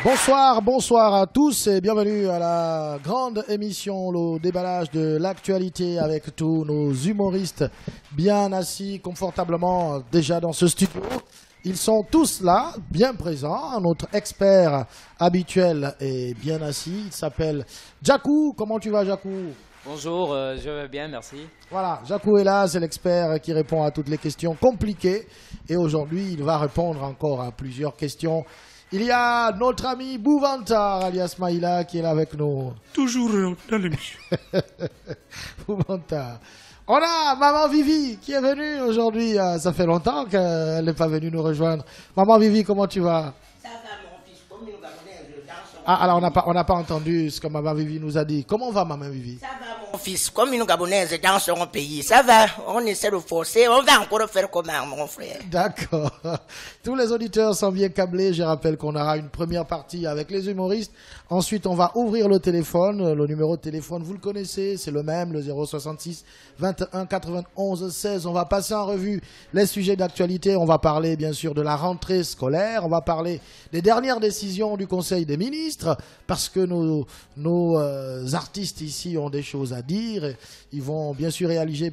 Bonsoir, bonsoir à tous et bienvenue à la grande émission, le déballage de l'actualité avec tous nos humoristes bien assis confortablement déjà dans ce studio. Ils sont tous là, bien présents. Notre expert habituel est bien assis. Il s'appelle Jakou. Comment tu vas, Jakou? Bonjour, je vais bien, merci. Voilà, Jakou est là, c'est l'expert qui répond à toutes les questions compliquées. Et aujourd'hui, il va répondre encore à plusieurs questions. Il y a notre ami Bouvantar, alias Maïla, qui est là avec nous. Toujours dans l'émission. Bouvantar. On a Maman Vivi qui est venue aujourd'hui. Ça fait longtemps qu'elle n'est pas venue nous rejoindre. Maman Vivi, comment tu vas? Ça va, mon fils, comme nous Gabonais, je danse. Ah, alors on n'a pas entendu ce que Maman Vivi nous a dit. Comment va Maman Vivi? Ça va, mon fils, comme nous Gabonais, dans son pays. Ça va, on essaie de forcer, on va encore faire comment, mon frère? D'accord. Tous les auditeurs sont bien câblés. Je rappelle qu'on aura une première partie avec les humoristes. Ensuite, on va ouvrir le téléphone. Le numéro de téléphone, vous le connaissez, c'est le même, le 066 21 91 16. On va passer en revue les sujets d'actualité. On va parler, bien sûr, de la rentrée scolaire. On va parler des dernières décisions du Conseil des ministres, parce que nos artistes ici ont des choses à dire. Ils vont, bien sûr, réagir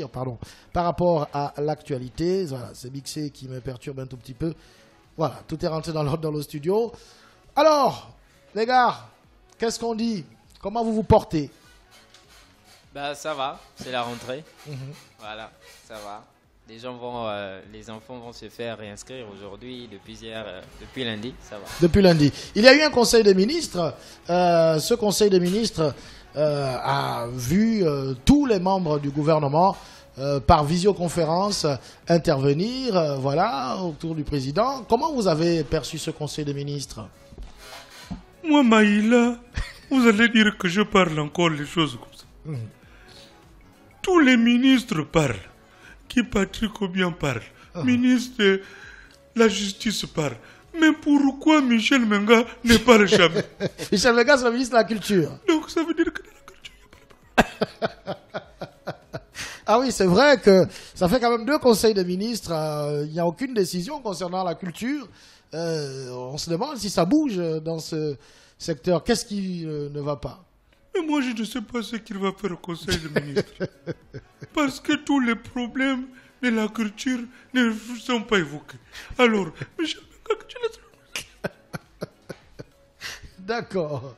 par rapport à l'actualité. Voilà, c'est Mixé qui me perturbe un tout petit peu. Voilà, tout est rentré dans l'ordre dans le studio. Alors, les gars, qu'est-ce qu'on dit? Comment vous vous portez? Bah ça va, c'est la rentrée. Voilà, ça va. Les enfants vont se faire réinscrire aujourd'hui, depuis hier, depuis lundi, ça va. Depuis lundi. Il y a eu un conseil des ministres. Ce conseil des ministres a vu tous les membres du gouvernement par visioconférence intervenir, voilà, autour du président. Comment vous avez perçu ce conseil des ministres? Moi, Maïla, vous allez dire que je parle encore les choses comme ça. Tous les ministres parlent. Qui Patrick Obiang parle. Ministre de la Justice parle. Mais pourquoi Michel Menga ne parle jamais? Michel Menga, c'est le ministre de la Culture. Donc ça veut dire que dans la culture, il n'y a pas de... Ah oui, c'est vrai que ça fait quand même 2 conseils de ministres. Il n'y a aucune décision concernant la culture. On se demande si ça bouge dans ce secteur. Qu'est-ce qui ne va pas? Mais moi, je ne sais pas ce qu'il va faire au Conseil des ministres. Parce que tous les problèmes de la culture ne sont pas évoqués. Alors, Michel Menga, tu laisses... D'accord.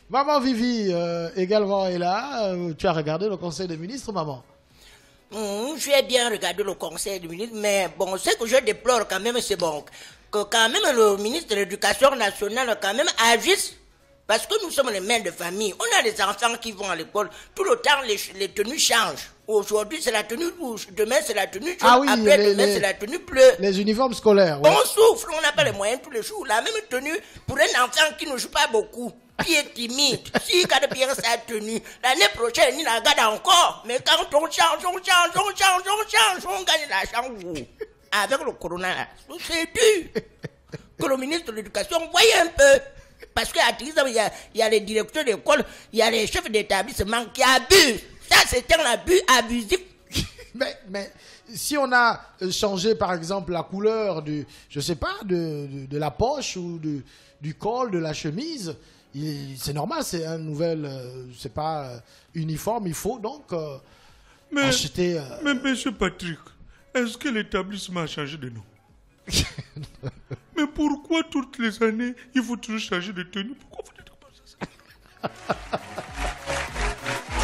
Maman Vivi également est là. Tu as regardé le Conseil des ministres, maman? J'ai bien regardé le conseil du ministre, mais bon, ce que je déplore quand même, c'est bon, que quand même le ministre de l'Éducation nationale quand même agisse. Parce que nous sommes les mères de famille, on a des enfants qui vont à l'école, tout le temps les tenues changent. Aujourd'hui c'est la tenue rouge, demain c'est la tenue jaune, après-demain c'est la tenue bleue. Les uniformes scolaires, ouais. On souffre, on n'a pas les moyens tous les jours. La même tenue pour un enfant qui ne joue pas beaucoup, qui est timide, s'il garde bien sa tenue, l'année prochaine il la garde encore. Mais quand on change, on gagne l'argent où? Avec le corona là, c'est dur. Que le ministre de l'Éducation voyez un peu. Parce qu'à Tizam, il y a les directeurs d'école, il y a les chefs d'établissement qui abusent. Ça, c'est un abus abusif. Mais si on a changé, par exemple, la couleur je sais pas, de la poche ou du col, de la chemise, c'est normal, c'est un nouvel, c'est pas uniforme, il faut donc acheter... Mais monsieur Patrick, est-ce que l'établissement a changé de nom? Mais pourquoi toutes les années il faut toujours changer de tenue? Pourquoi vous dites comme ça?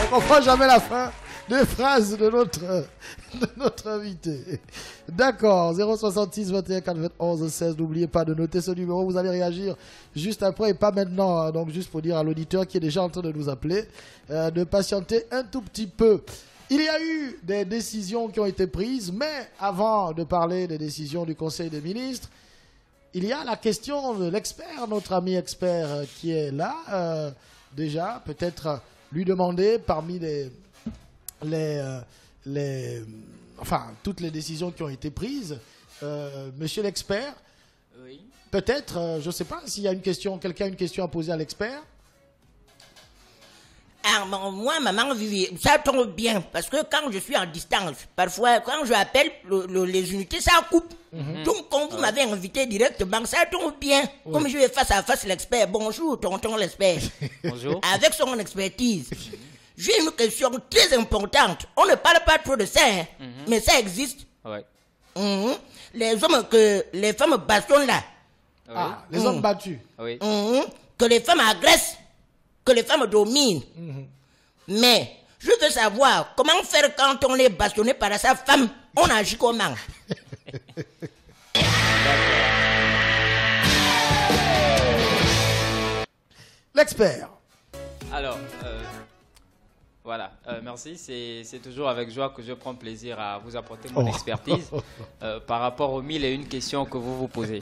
On ne comprend jamais la fin des phrases de notre invité. D'accord, 066 21 91 16. N'oubliez pas de noter ce numéro. Vous allez réagir juste après et pas maintenant. Hein. Donc juste pour dire à l'auditeur qui est déjà en train de nous appeler de patienter un tout petit peu. Il y a eu des décisions qui ont été prises, mais avant de parler des décisions du Conseil des ministres, il y a la question de l'expert, notre ami expert qui est là. Déjà, peut-être lui demander parmi toutes les décisions qui ont été prises, monsieur l'expert, Oui. peut-être, je ne sais pas s'il y a une question, quelqu'un a une question à poser à l'expert. Ah, moi, maman, ça tombe bien. Parce que quand je suis en distance, parfois, quand je appelle les unités, ça coupe. Donc, quand vous m'avez invité directement, ça tombe bien. Comme je vais face à face l'expert. Bonjour, tonton l'expert. Bonjour. Avec son expertise. J'ai une question très importante. On ne parle pas trop de ça, hein, mais ça existe. Ouais. Les hommes les femmes bastonnent là. Ah, les hommes battus. Oui. Que les femmes agressent, que les femmes dominent. Mais je veux savoir comment faire quand on est bastonné par sa femme. On agit comment? L'expert. Alors, voilà, merci. C'est toujours avec joie que je prends plaisir à vous apporter mon expertise par rapport aux 1001 questions que vous vous posez.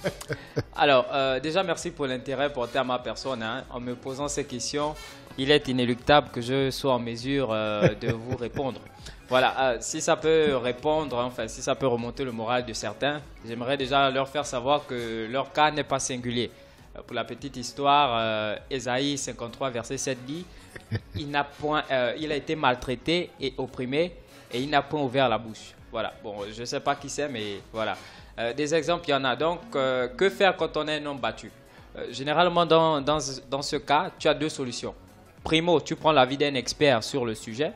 Alors, déjà, merci pour l'intérêt porté à ma personne. Hein. En me posant ces questions, il est inéluctable que je sois en mesure de vous répondre. Voilà, si ça peut répondre, enfin, si ça peut remonter le moral de certains, j'aimerais déjà leur faire savoir que leur cas n'est pas singulier. Pour la petite histoire, Ésaïe 53, verset 7 dit il a été maltraité et opprimé et il n'a point ouvert la bouche. Voilà, bon, je ne sais pas qui c'est, mais voilà. Des exemples, il y en a. Donc, que faire quand on est un homme battu? Généralement, dans ce cas, tu as deux solutions. Primo, tu prends l'avis d'un expert sur le sujet.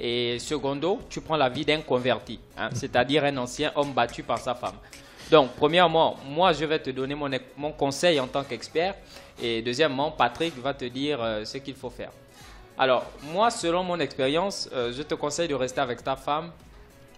Et secondo, tu prends l'avis d'un converti, hein, c'est-à-dire un ancien homme battu par sa femme. Donc, premièrement, moi, je vais te donner mon conseil en tant qu'expert. Et deuxièmement, Patrick va te dire ce qu'il faut faire. Alors, moi, selon mon expérience, je te conseille de rester avec ta femme,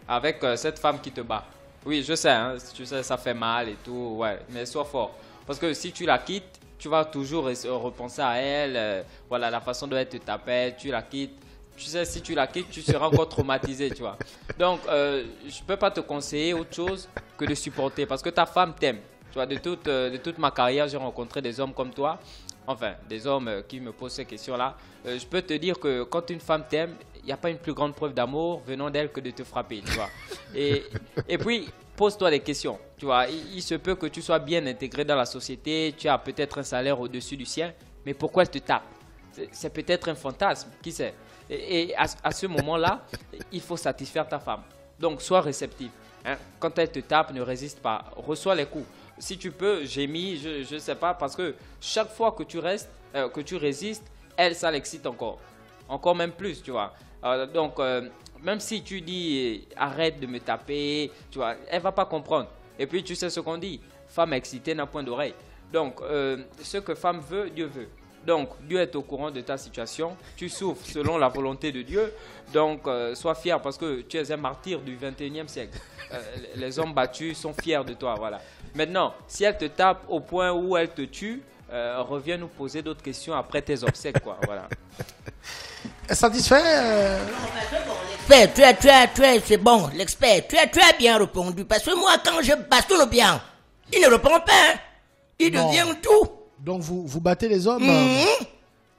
avec cette femme qui te bat. Oui, je sais, hein, tu sais, ça fait mal et tout, ouais, mais sois fort. Parce que si tu la quittes, tu vas toujours repenser à elle, voilà, la façon dont elle te tapait, tu la quittes. Tu sais, si tu la quittes, tu seras encore traumatisé, tu vois. Donc, je ne peux pas te conseiller autre chose que de supporter parce que ta femme t'aime. Tu vois, de toute ma carrière, j'ai rencontré des hommes comme toi, enfin, des hommes qui me posent ces questions-là. Je peux te dire que quand une femme t'aime, il n'y a pas une plus grande preuve d'amour venant d'elle que de te frapper, tu vois. Et puis, pose-toi des questions, tu vois. Il se peut que tu sois bien intégré dans la société, tu as peut-être un salaire au-dessus du sien, mais pourquoi elle te tape? C'est peut-être un fantasme, qui sait? Et à ce moment-là, il faut satisfaire ta femme. Donc, sois réceptif. Hein. Quand elle te tape, ne résiste pas. Reçois les coups. Si tu peux, gémis, je ne sais pas, parce que chaque fois que tu résistes, elle, ça l'excite encore. Encore même plus, tu vois. Donc, même si tu dis arrête de me taper, tu vois, elle ne va pas comprendre. Et puis, tu sais ce qu'on dit, femme excitée n'a point d'oreille. Donc, ce que femme veut, Dieu veut. Donc, Dieu est au courant de ta situation. Tu souffres selon la volonté de Dieu. Donc, sois fier parce que tu es un martyr du 21e siècle. Les hommes battus sont fiers de toi. Voilà. Maintenant, si elle te tape au point où elle te tue, reviens nous poser d'autres questions après tes obsèques, quoi. Voilà. Satisfait L'expert, c'est bon, l'expert. Tu as bien répondu. Parce que moi, quand je bastonne bien, il ne répond pas. Hein. Il devient tout. Donc vous battez les hommes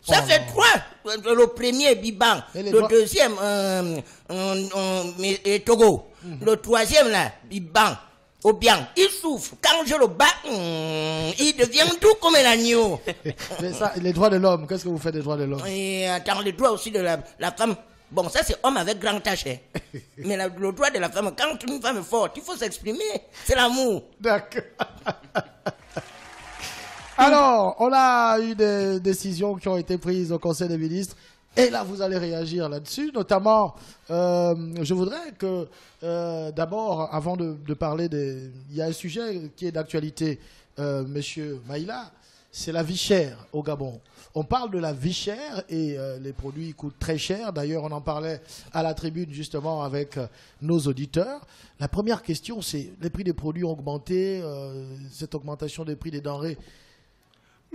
Ça fait trois. Le premier, Biban. Le deuxième, Togo. Le troisième, là, Biban. Au bien. Il souffre. Quand je le bats, il devient tout comme un agneau. Mais ça, les droits de l'homme, qu'est-ce que vous faites des droits de l'homme? Et attends, les droits aussi de la femme. Bon, ça c'est homme avec grand tache. Mais le droit de la femme, quand une femme est forte, il faut s'exprimer. C'est l'amour. D'accord. Alors, on a eu des décisions qui ont été prises au Conseil des ministres. Et là, vous allez réagir là-dessus. Notamment, je voudrais que, d'abord, avant de parler il y a un sujet qui est d'actualité, Monsieur Maïla, c'est la vie chère au Gabon. On parle de la vie chère et les produits coûtent très cher. D'ailleurs, on en parlait à la tribune justement avec nos auditeurs. La première question, c'est les prix des produits ont augmenté, cette augmentation des prix des denrées.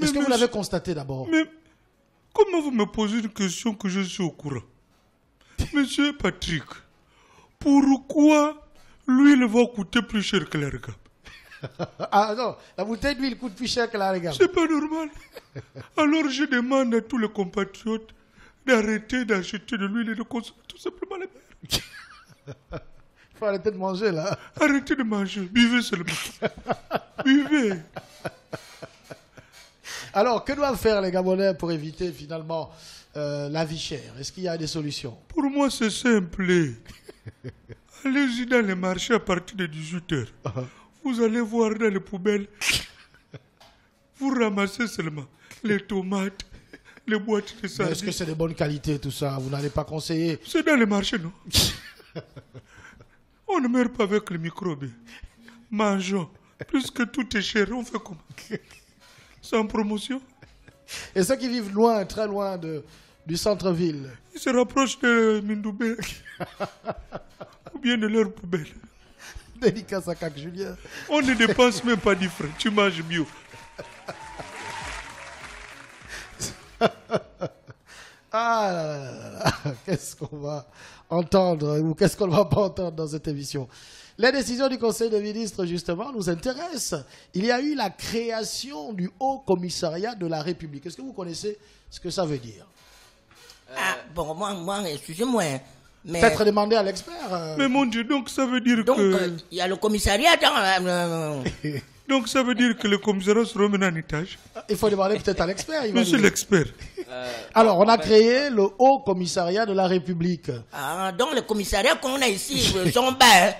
Est-ce que vous l'avez constaté d'abord? Mais comment vous me posez une question que je suis au courant? Monsieur Patrick, pourquoi l'huile va coûter plus cher que la régame? Ah non, la bouteille d'huile coûte plus cher que la régame. C'est pas normal. Alors je demande à tous les compatriotes d'arrêter d'acheter de l'huile et de consommer tout simplement les mers. Il faut arrêter de manger là. Arrêtez de manger, buvez seulement. Buvez. Alors, que doivent faire les Gabonais pour éviter finalement la vie chère? Est-ce qu'il y a des solutions? Pour moi, c'est simple. Allez-y dans les marchés à partir de 18h. Vous allez voir dans les poubelles. Vous ramassez seulement les tomates, les boîtes de sardines. Est-ce que c'est de bonne qualité tout ça? Vous n'allez pas conseiller? C'est dans les marchés, non? On ne meurt pas avec les microbes. Mangeons. Puisque tout est cher, on fait comment? Sans promotion? Et ceux qui vivent loin, très loin du centre-ville? Ils se rapprochent de Mindoubé. Ou bien de leur poubelle. Dédicace à Cac Julien. On ne dépense même pas du frais. Tu manges bio. Ah là là là là. Qu'est-ce qu'on va entendre ou qu'est-ce qu'on ne va pas entendre dans cette émission? Les décisions du Conseil des ministres, justement, nous intéressent. Il y a eu la création du Haut Commissariat de la République. Est-ce que vous connaissez ce que ça veut dire? Ah, bon, moi, excusez-moi. Mais... Peut-être demander à l'expert. Mais mon Dieu, donc ça veut dire Donc, que... il y a le commissariat dans... Donc ça veut dire que le commissariat se remet en étage. Il faut demander peut-être à l'expert. Monsieur l'expert. Alors, on a créé le Haut Commissariat de la République. Ah, donc le commissariat qu'on a ici, sont bas.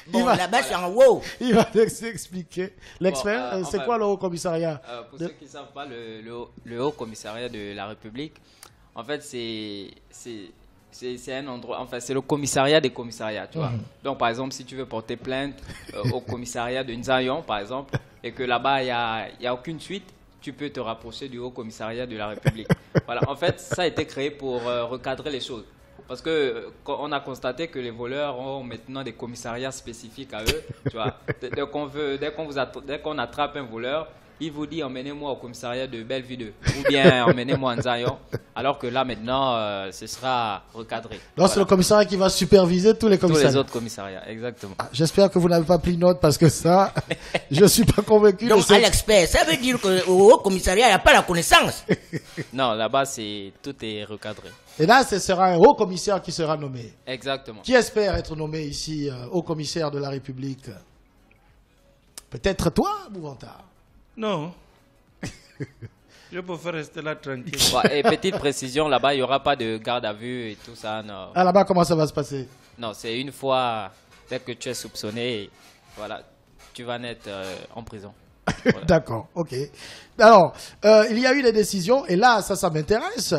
Bon, là-bas, c'est en haut. Il va expliquer. L'expert, Bon, c'est quoi le Haut Commissariat? Pour ceux qui ne savent pas, le Haut Commissariat de la République, en fait, c'est un endroit, enfin, c'est le commissariat des commissariats, tu vois. Donc, par exemple, si tu veux porter plainte au commissariat de Nzayon, par exemple, et que là-bas, il n'y a aucune suite, tu peux te rapprocher du Haut Commissariat de la République. Voilà, en fait, ça a été créé pour recadrer les choses. Parce qu'on a constaté que les voleurs ont maintenant des commissariats spécifiques à eux. Tu vois. Dès qu'on attrape un voleur, il vous dit emmenez-moi au commissariat de Bellevue 2 ou bien emmenez-moi en Zion. Alors que là maintenant, ce sera recadré. Donc c'est le commissariat qui va superviser tous les commissariats. Tous les autres commissariats, exactement. J'espère que vous n'avez pas pris note parce que ça, je ne suis pas convaincu. Donc à l'expert, ça veut dire qu'au Haut Commissariat, il n'y a pas la connaissance. Non, là-bas, tout est recadré. Et là, ce sera un haut commissaire qui sera nommé. Exactement. Qui espère être nommé ici haut commissaire de la République? Peut-être toi, Bouvantard? Non. Je préfère rester là tranquille. Et petite précision, là-bas, il n'y aura pas de garde à vue et tout ça. Non. Ah, là-bas, comment ça va se passer? Non, c'est une fois, dès que tu es soupçonné, voilà, tu vas naître en prison. Voilà. D'accord, ok. Alors, il y a eu des décisions, et là, ça m'intéresse.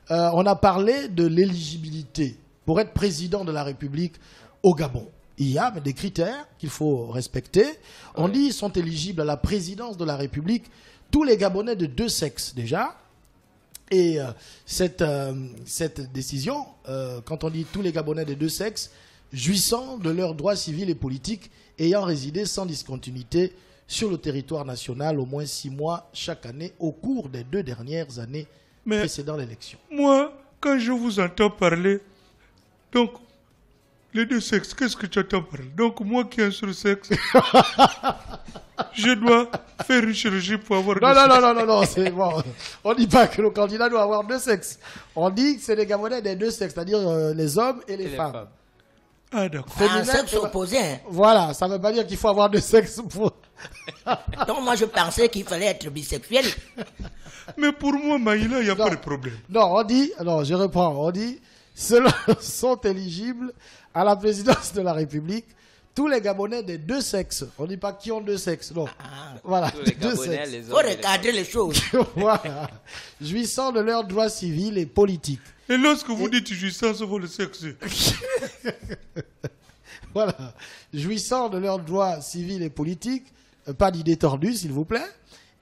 On a parlé de l'éligibilité pour être président de la République au Gabon. Il y a des critères qu'il faut respecter. On dit qu'ils sont éligibles à la présidence de la République tous les Gabonais de deux sexes déjà. Et cette décision, quand on dit tous les Gabonais de deux sexes, jouissant de leurs droits civils et politiques, ayant résidé sans discontinuité sur le territoire national au moins 6 mois chaque année au cours des 2 dernières années précédant l'élection. Moi, quand je vous entends parler, donc, les deux sexes, qu'est-ce que tu entends parler? Donc, moi qui ai un seul sexe, je dois faire une chirurgie pour avoir deux sexes. Non, c'est bon. On ne dit pas que le candidat doit avoir deux sexes. On dit que c'est les Gabonais des deux sexes, c'est-à-dire les hommes et les femmes. Ah, d'accord. Un sexe opposé. Hein. Voilà, ça ne veut pas dire qu'il faut avoir deux sexes pour... Donc moi je pensais qu'il fallait être bisexuel. Mais pour moi, Maïla, il n'y a pas de problème. Non, on dit, alors je reprends, on dit, ceux-là sont éligibles à la présidence de la République tous les Gabonais des deux sexes. On ne dit pas qui ont deux sexes, non. Voilà, tous les deux Gabonais, sexes. les Faut hommes. recadrer les choses. Voilà. Jouissant de leurs droits civils et politiques. Et lorsque vous dites jouissance, vous le sexe. Voilà. Jouissant de leurs droits civils et politiques, pas d'idée tordue, s'il vous plaît,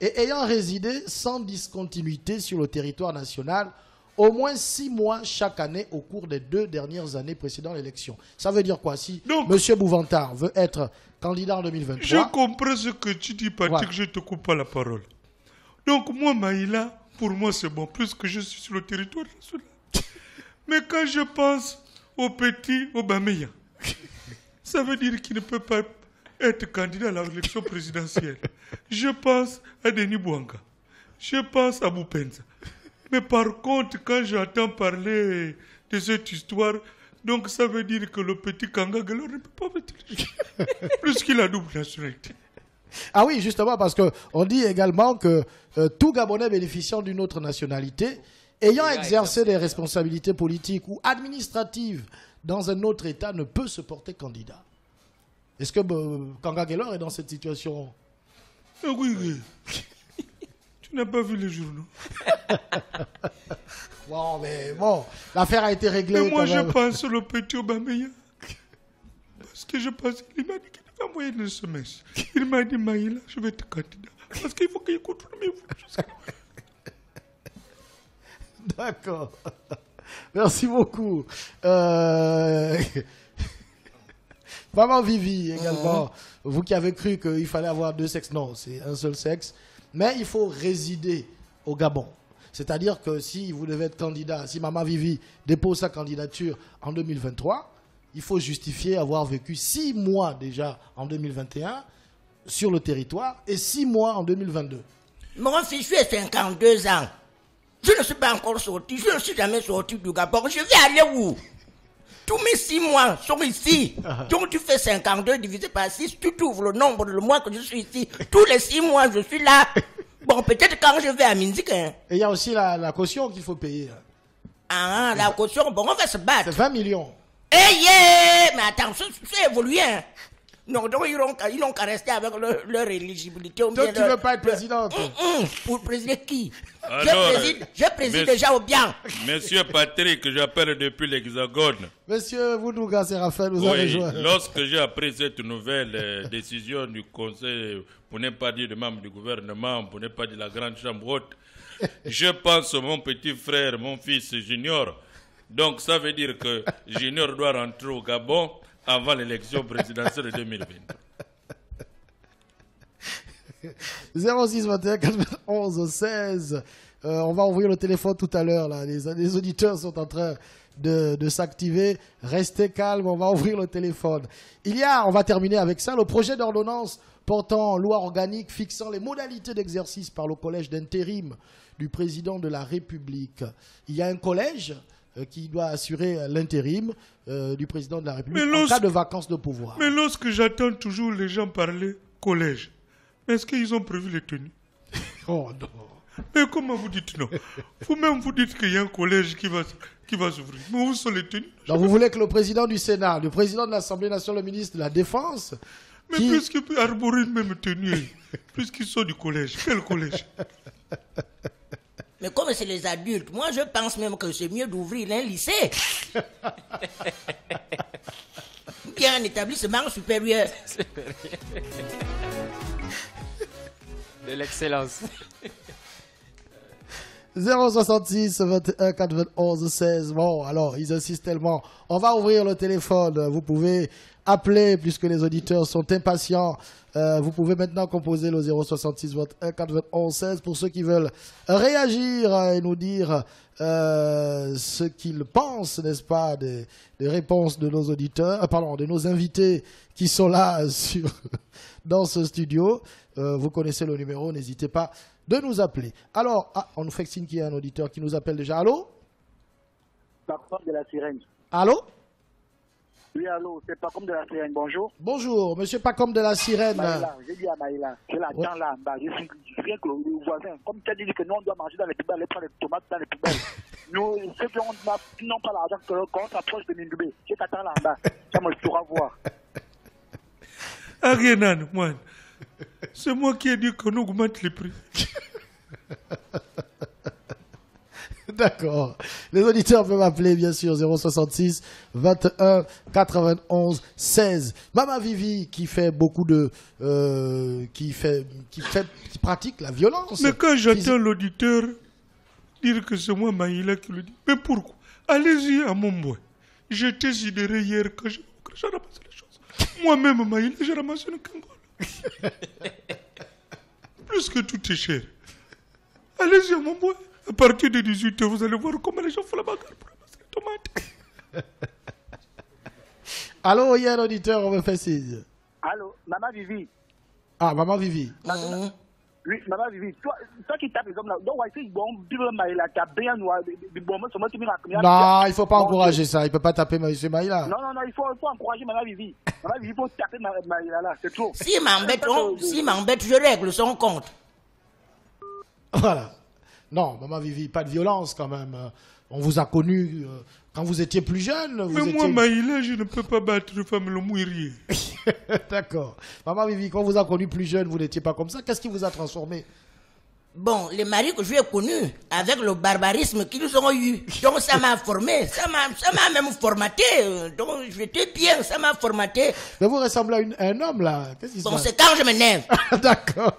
et ayant résidé sans discontinuité sur le territoire national au moins 6 mois chaque année au cours des 2 dernières années précédant l'élection. Ça veut dire quoi? Si M. Bouvantard veut être candidat en 2023... Je comprends ce que tu dis, Patrick, voilà. Je ne te coupe pas la parole. Donc moi, Maïla, pour moi c'est bon, puisque je suis sur le territoire national. Mais quand je pense au petit Aubameyang, ça veut dire qu'il ne peut pas être candidat à l'élection présidentielle. Je pense à Denis Bouanga. Je pense à Boupenza. Mais par contre, quand j'entends parler de cette histoire, donc ça veut dire que le petit Kanga Gelo ne peut pas mettre les choses. Plus qu'il a double nationalité. Ah oui, justement, parce qu'on dit également que tout Gabonais bénéficiant d'une autre nationalité, ayant exercé des responsabilités politiques ou administratives dans un autre État, ne peut se porter candidat. Est-ce que Kanga Gelor est dans cette situation? Oui. Tu n'as pas vu les journaux? Bon, mais bon, l'affaire a été réglée. Mais moi, je pense au petit Aubameyang. Parce que je pense qu'il m'a dit qu'il va envoyer une SMS. Il m'a dit, Maïla, je vais être candidat. Parce qu'il faut qu'il écoute mes voix. D'accord. Merci beaucoup. Maman Vivi également, vous qui avez cru qu'il fallait avoir deux sexes, non, c'est un seul sexe, mais il faut résider au Gabon. C'est-à-dire que si vous devez être candidat, si Maman Vivi dépose sa candidature en 2023, il faut justifier avoir vécu 6 mois déjà en 2021 sur le territoire et 6 mois en 2022. Mon fils, j'ai 52 ans. Je ne suis pas encore sorti, je ne suis jamais sorti du Gabon. Je vais aller où? Tous mes 6 mois sont ici. Donc tu fais 52 divisé par 6, tu trouves le nombre de mois que je suis ici. Tous les 6 mois, je suis là. Bon, peut-être quand je vais à Minzik. Hein. Et il y a aussi la caution qu'il faut payer. Ah, la caution, bon, on va se battre. C'est 20 millions. Eh yeah! Mais attends, c'est évolué. Hein. Non, donc ils n'ont qu'à rester avec leur éligibilité. Donc tu ne veux pas être présidente? Pour présider qui? Alors, je préside déjà au bien. Monsieur Patrick, j'appelle depuis l'Hexagone. Monsieur Voudouga Séraphin nous a rejoint. Lorsque j'ai appris cette nouvelle décision du Conseil, pour ne pas dire de membre du gouvernement, pour ne pas dire la grande chambre haute, je pense à mon petit frère, mon fils Junior. Donc ça veut dire que Junior doit rentrer au Gabon avant l'élection présidentielle de 2020. 06 21 91 16. On va ouvrir le téléphone tout à l'heure. Les auditeurs sont en train de s'activer. Restez calme, on va ouvrir le téléphone. On va terminer avec ça, le projet d'ordonnance portant loi organique fixant les modalités d'exercice par le collège d'intérim du président de la République. Il y a un collège qui doit assurer l'intérim du président de la République en cas de vacances de pouvoir. Mais lorsque j'entends toujours les gens parler collège, est-ce qu'ils ont prévu les tenues? Oh non. Mais comment vous dites non? Vous-même vous dites qu'il y a un collège qui va s'ouvrir. Mais où sont les tenues? Donc vous voulez que le président du Sénat, le président de l'Assemblée nationale, le ministre de la Défense... Mais puisqu'ils peuvent arborer une même tenue, puisqu'ils sont du collège, quel collège? Mais comme c'est les adultes, moi je pense même que c'est mieux d'ouvrir un lycée. Bien un établissement supérieur. De l'excellence. 066 21 91 16. Bon, alors, ils insistent tellement. On va ouvrir le téléphone. Vous pouvez appeler, puisque les auditeurs sont impatients. Vous pouvez maintenant composer le 066 21 91 16 pour ceux qui veulent réagir et nous dire ce qu'ils pensent, n'est-ce pas, des réponses de nos auditeurs, de nos invités qui sont là dans ce studio. Vous connaissez le numéro, n'hésitez pas de nous appeler. Alors, on nous fait signe qu'il y a un auditeur qui nous appelle déjà. Allô? Pas comme de la sirène. Allô? Oui, allô, c'est pas comme de la sirène, bonjour. Bonjour, monsieur Pacom de la sirène. Maïla, j'ai dit à Maïla, je l'attends là en bas, je viens que le voisin, comme tu as dit que nous on doit manger dans les poubelles, aller prendre les tomates dans les poubelles. Nous, ceux qui n'ont pas l'argent, quand on s'approche de Mindoubé, je t'attends là en bas, ça me fera voir. Arianan, moi, c'est moi qui ai dit qu'on augmente les prix. D'accord. Les auditeurs peuvent appeler, bien sûr, 066 21 91 16. Maman Vivi, qui fait beaucoup de... qui pratique la violence. Mais quand j'entends l'auditeur dire que c'est moi, Maïla, qui le dit, mais pourquoi? Allez-y à mon bois. J'étais sidéré hier quand j'ai ramassé les choses. Moi-même, Maïla, j'ai ramassé une cangole. Plus que tout est cher. Allez-y à mon bois. À partir de 18h, vous allez voir comment les gens font la bagarre pour ramasser les tomates. Allô, il y a un auditeur, on me fait signe. Allô, Maman Vivi. Ah, Maman Vivi. Oui, maman Vivi, toi qui tapes les hommes là, donc ouais, bon, Bible Maïla, t'as bien noir, bon, moi, tu m'as non, il ne faut pas encourager ça. Il ne peut pas taper M. Maïla. Non, il faut encourager maman Vivi. Maman Vivi, il faut taper Maïla là, c'est trop. S'il m'embête, je règle son compte. Voilà. Non, maman Vivi, pas de violence quand même. On vous a connu quand vous étiez plus jeune. Mais moi, Maïla, je ne peux pas battre une femme le mourir. D'accord. Maman Vivi, quand on vous a connu plus jeune, vous n'étiez pas comme ça. Qu'est-ce qui vous a transformé? Bon, les maris que je ai connus, avec le barbarisme qu'ils ont eu, donc ça m'a formé, ça m'a même formaté. Donc j'étais bien, ça m'a formaté. Mais vous ressemblez à un homme là. Qu'est-ce qui se passe? Bon, c'est quand je m'énerve. D'accord.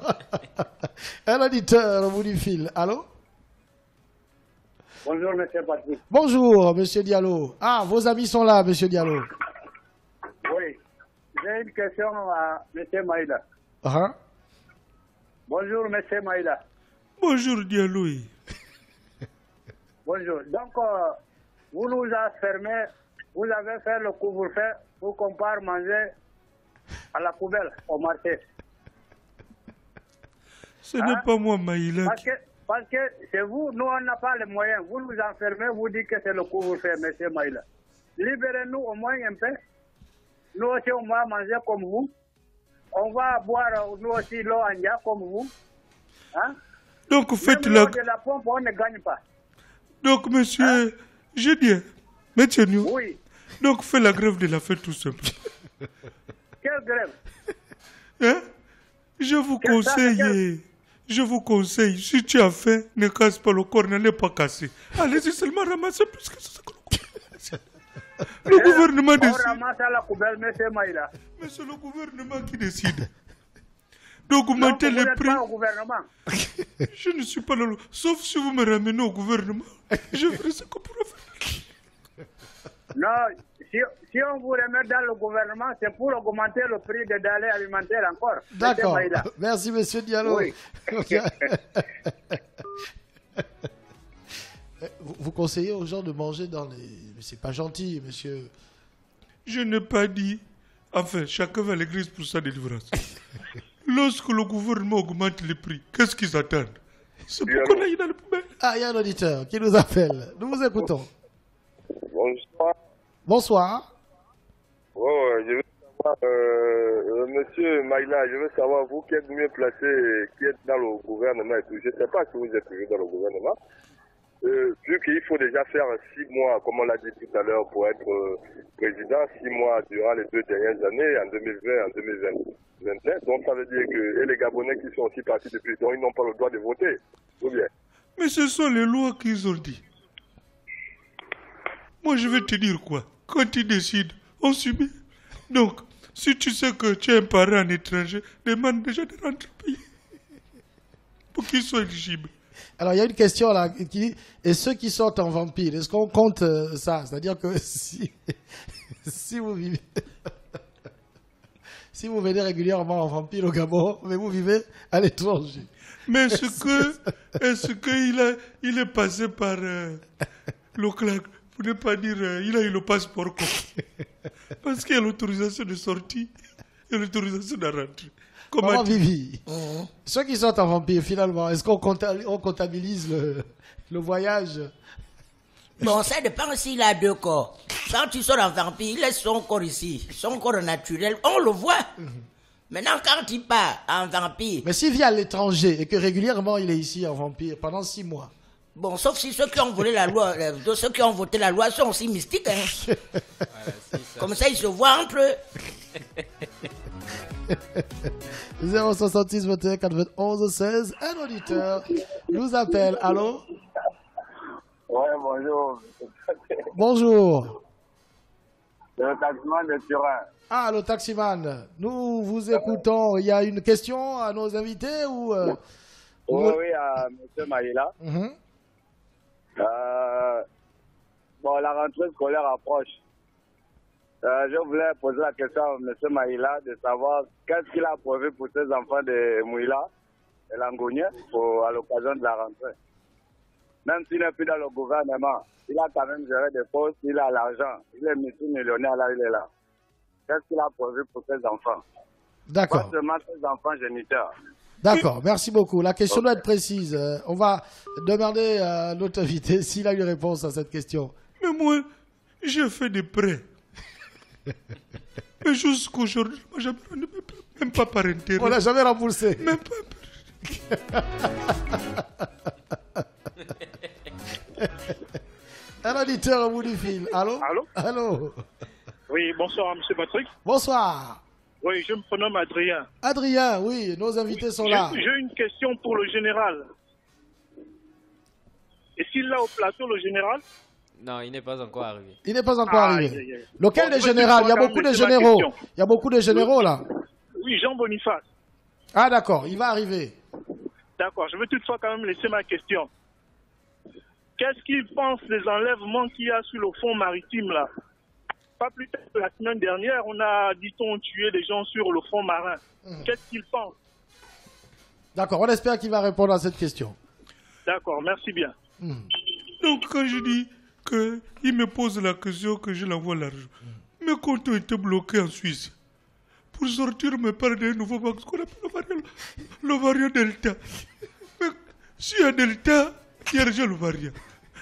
Un auditeur au bout du fil. Allô? Bonjour, monsieur Patrick. Bonjour, monsieur Diallo. Ah, vos amis sont là, monsieur Diallo. Oui, j'ai une question à monsieur Maïla. Uh-huh. Bonjour, monsieur Maïla. Bonjour, Diallo. Bonjour. Donc, vous nous avez fermé, vous avez fait le couvre-feu pour qu'on parte manger à la poubelle au marché. Ce n'est pas moi, Maïla. Parce que chez vous, nous, on n'a pas les moyens. Vous nous enfermez, vous dites que c'est le couvre-feu, monsieur Maïla. Libérez-nous au moins un peu. Nous aussi, on va manger comme vous. On va boire, nous aussi, l'eau en dia comme vous. Hein? Donc, faites la... de la pompe, on ne gagne pas. Donc, monsieur, je dis, monsieur nous. Oui. Donc, faites la grève de la fête tout simplement. Quelle grève? Hein? Je vous conseille, si tu as faim, ne casse pas le corps, n'allez pas casser. Allez-y seulement ramasser plus que ça. Le gouvernement décide. On ramasse à la poubelle, monsieur Maïla. Mais c'est le gouvernement qui décide d'augmenter les prix. Pas au gouvernement. Je ne suis pas là. Sauf si vous me ramenez au gouvernement. Je ferai ce qu'on pourra faire. Non, si on vous remet dans le gouvernement, c'est pour augmenter le prix des denrées alimentaires encore. D'accord. Merci, monsieur Diallo. Oui. Vous conseillez aux gens de manger dans les... Mais c'est pas gentil, monsieur. Je n'ai pas dit... Enfin, chacun va à l'église pour sa délivrance. Lorsque le gouvernement augmente les prix, qu'est-ce qu'ils attendent? C'est pour qu'on aille dans le poubelle. Ah, il y a un auditeur qui nous appelle. Nous vous écoutons. Bonsoir. Bonsoir. Ouais, je veux savoir, monsieur Maïla, je veux savoir, vous qui êtes mieux placé, qui êtes dans le gouvernement et tout, je ne sais pas si vous êtes toujours dans le gouvernement. Vu qu'il faut déjà faire 6 mois, comme on l'a dit tout à l'heure, pour être président, 6 mois durant les 2 dernières années, en 2020 et en 2021. Donc ça veut dire que et les Gabonais qui sont aussi partis depuis, donc ils n'ont pas le droit de voter. Ou bien? Mais ce sont les lois qu'ils ont dit. Moi, je vais te dire quoi? Quand ils décident, on subit. Donc, si tu sais que tu es un parent étranger, demande déjà de rentrer au pays. Pour qu'ils soient éligibles. Alors, il y a une question là qui dit, et ceux qui sortent en vampire, est-ce qu'on compte ça? C'est-à-dire que si vous vivez... si vous venez régulièrement en vampire au Gabon, mais vous vivez à l'étranger. Mais est-ce qu'il est passé par le CLAC? Pour ne pas dire, il a eu le passeport. Parce qu'il y a l'autorisation de sortie et l'autorisation de rentrer. Comment Vivi, ceux qui sont en vampire, finalement, est-ce qu'on comptabilise le voyage? Bon, ça dépend s'il a 2 corps. Quand tu sors en vampire, il laisse son corps ici, son corps naturel, on le voit. Maintenant, quand il part en vampire... Mais s'il vit à l'étranger et que régulièrement il est ici en vampire pendant 6 mois. Bon, sauf si ceux qui ont volé la loi, ceux qui ont voté la loi sont aussi mystiques. Hein. Voilà, comme ça, ils se voient entre eux. 066 21 91 16, un auditeur nous appelle. Allô? Ouais, bonjour. Bonjour. Le taximan de Turin. Ah, le taximan. Nous vous écoutons. Il y a une question à nos invités ou Oui, à M. Maïla. Bon, la rentrée scolaire approche. Je voulais poser la question à M. Maïla de savoir qu'est-ce qu'il a prévu pour ses enfants de Mouila et Langounier à l'occasion de la rentrée. Même s'il n'est plus dans le gouvernement, il a quand même géré des postes, il a l'argent, il est multimillionnaire là, il est là. Qu'est-ce qu'il a prévu pour ses enfants? D'accord. Pas seulement ses enfants géniteurs. D'accord, merci beaucoup. La question doit être précise. On va demander à notre invité s'il a une réponse à cette question. Mais moi, j'ai fait des prêts. Mais jusqu'aujourd'hui, moi, jamais, même pas par intérêt. On n'a jamais remboursé. Même pas. Un auditeur au bout du fil. Allô? Allô? Allô? Oui, bonsoir, monsieur Patrick. Bonsoir. Oui, je me prénomme Adrien. Adrien, oui, nos invités sont là. J'ai une question pour le général. Est-ce qu'il est là au plateau, le général? Non, il n'est pas encore arrivé. Il n'est pas encore arrivé. Aïe, aïe. Lequel Bon, des généraux? Il y a beaucoup de généraux. Il y a beaucoup de généraux là. Oui, Jean Boniface. Ah d'accord, il va arriver. D'accord, je veux toutefois quand même laisser ma question. Qu'est-ce qu'il pense des enlèvements qu'il y a sur le fond maritime là? Pas plus tard que la semaine dernière, on a, dit-on, tué des gens sur le fond marin. Qu'est-ce qu'il pense? D'accord, on espère qu'il va répondre à cette question. D'accord, merci bien. Donc quand je dis qu'il me pose la question que je l'envoie l'argent, mes comptes ont été bloqués en Suisse. Pour sortir mes parts d'un nouveau vaccin, ce qu'on appelle le variant Delta. Mais s'il y a Delta, il y a déjà le variant.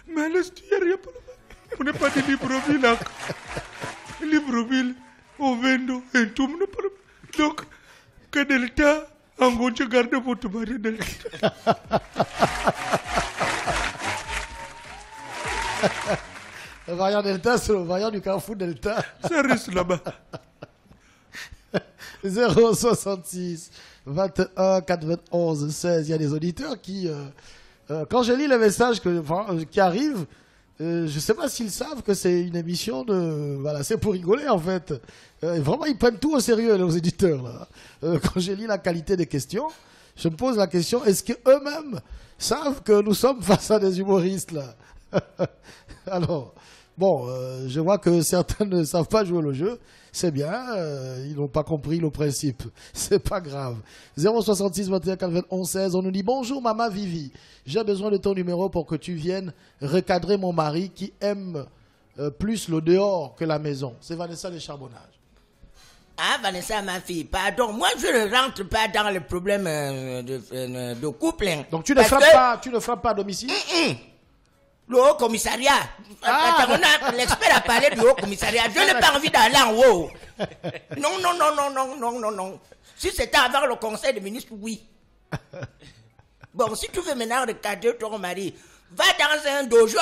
Mais à l'Est, il n'y a rien pour le variant. On n'est pas de Libreville là. Libreville, au Vendo, un tout, on n'est pas le... Donc, que Delta, en gros, tu gardes votre variant Delta. Le variant Delta, c'est le variant du Carrefour Delta. Ça reste là-bas. 066 21 91 16. Il y a des auditeurs qui, quand je lis les messages qui arrivent, je ne sais pas s'ils savent que c'est une émission de... Voilà, c'est pour rigoler en fait. Vraiment, ils prennent tout au sérieux, les éditeurs. Là. Quand je lis la qualité des questions, je me pose la question, est-ce qu'eux-mêmes savent que nous sommes face à des humoristes là? Alors, bon, je vois que certains ne savent pas jouer le jeu. C'est bien, ils n'ont pas compris le principe. C'est pas grave. 066 21 91 16, on nous dit bonjour maman Vivi. J'ai besoin de ton numéro pour que tu viennes recadrer mon mari qui aime plus le dehors que la maison. C'est Vanessa de Charbonnage. Ah, Vanessa, ma fille, pardon. Moi, je ne rentre pas dans le problème de couple. Hein. Donc tu ne frappes pas à domicile? Le haut commissariat. L'expert a parlé du haut commissariat. Je n'ai pas envie d'aller en haut. Non. Si c'était avant le conseil des ministres, oui. Bon, si tu veux maintenant recadrer ton mari, va dans un dojo.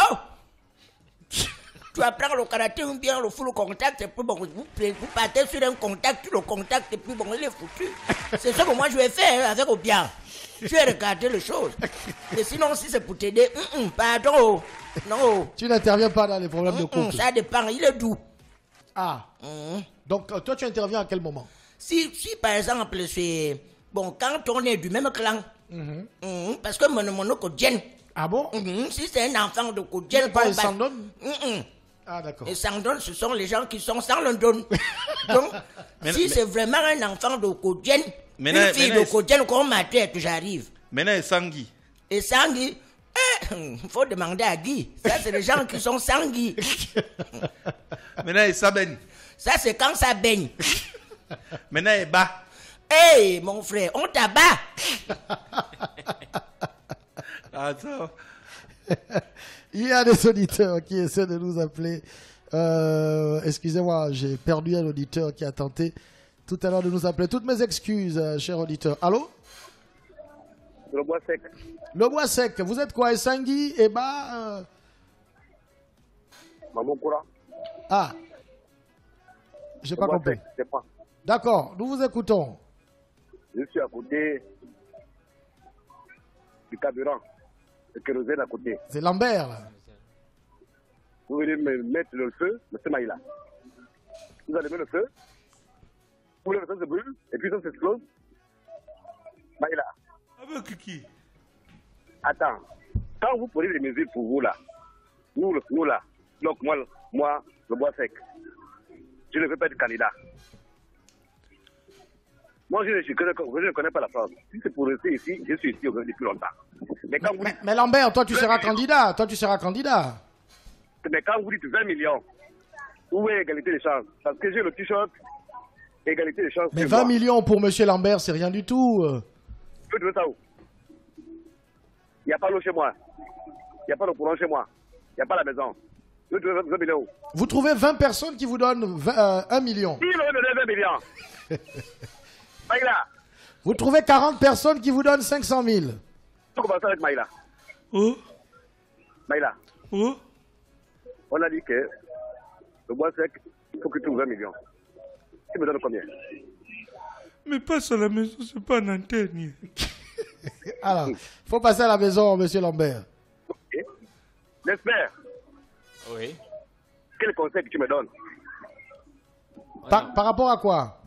Tu apprends le karaté ou bien le full contact, c'est plus bon. Vous partez sur un contact, le contact est plus bon, il est foutu. C'est ce que moi je vais faire avec Obia. Je vais regarder les choses. Et sinon, si c'est pour t'aider, pardon. Non. Tu n'interviens pas dans les problèmes de couple. Ça dépend, il est doux. Ah. Donc, toi, tu interviens à quel moment? Si par exemple, c'est... Bon, quand on est du même clan, parce que mon Kodjen. Ah bon? Si c'est un enfant de Kodjen... Pas Sandon? Ah, d'accord. Et Sandon, ce sont les gens qui sont sans London. Donc, si c'est vraiment un enfant de Kodjen, une fille de Kodjen comme ma tête, j'arrive. Maintenant, et Sangui. Et Sangui, il faut demander à Guy. Ça, c'est les gens qui sont sans Guy. Maintenant, et Saben. Ça, c'est quand ça baigne. Maintenant, et Ba. Hey, mon frère, on t'abat. Attends. Il y a des auditeurs qui essaient de nous appeler. Excusez-moi, j'ai perdu un auditeur qui a tenté tout à l'heure de nous appeler. Toutes mes excuses, cher auditeur. Allô? Le bois sec. Le bois sec. Vous êtes quoi? Essangui, Eba Mamoukura. Ah. J'ai pas compris. D'accord, nous vous écoutons. Je suis à côté du carburant. Le kérosène à côté. C'est Lambert, là. Vous venez me mettre le feu, M. Maïla. Vous allumez le feu. Pour le feu se brûle, et puis ça s'explose. Maïla. Avec qui? Attends. Quand vous prenez des mesures pour vous, là, nous là, donc moi, le bois sec, je ne veux pas être candidat. Moi, je ne connais pas la France. Si c'est pour rester ici, je suis ici depuis longtemps. Mais Lambert, toi, tu seras candidat. Toi, tu seras candidat. Mais quand vous dites 20 millions, où est égalité des chances? Parce que j'ai le t-shirt, égalité des chances. Mais 20 millions pour M. Lambert, c'est rien du tout. Je veux trouver ça où? Il n'y a pas l'eau chez moi. Il n'y a pas de courant chez moi. Il n'y a pas la maison. Je veux trouver 20 millions où? Vous trouvez 20 personnes qui vous donnent 1 million. Qui m'ont donné 20 millions? Maïla. Vous trouvez 40 personnes qui vous donnent 500 000. On commence avec Maïla. Oh, Maïla. oh. On a dit que le bois sec, il faut que tu trouves 20 millions. Tu me donnes combien? Mais passe à la maison, c'est pas en antenne. Alors, il faut passer à la maison, monsieur Lambert. Okay. J'espère. Oui. Quel conseil que tu me donnes? Par rapport à quoi?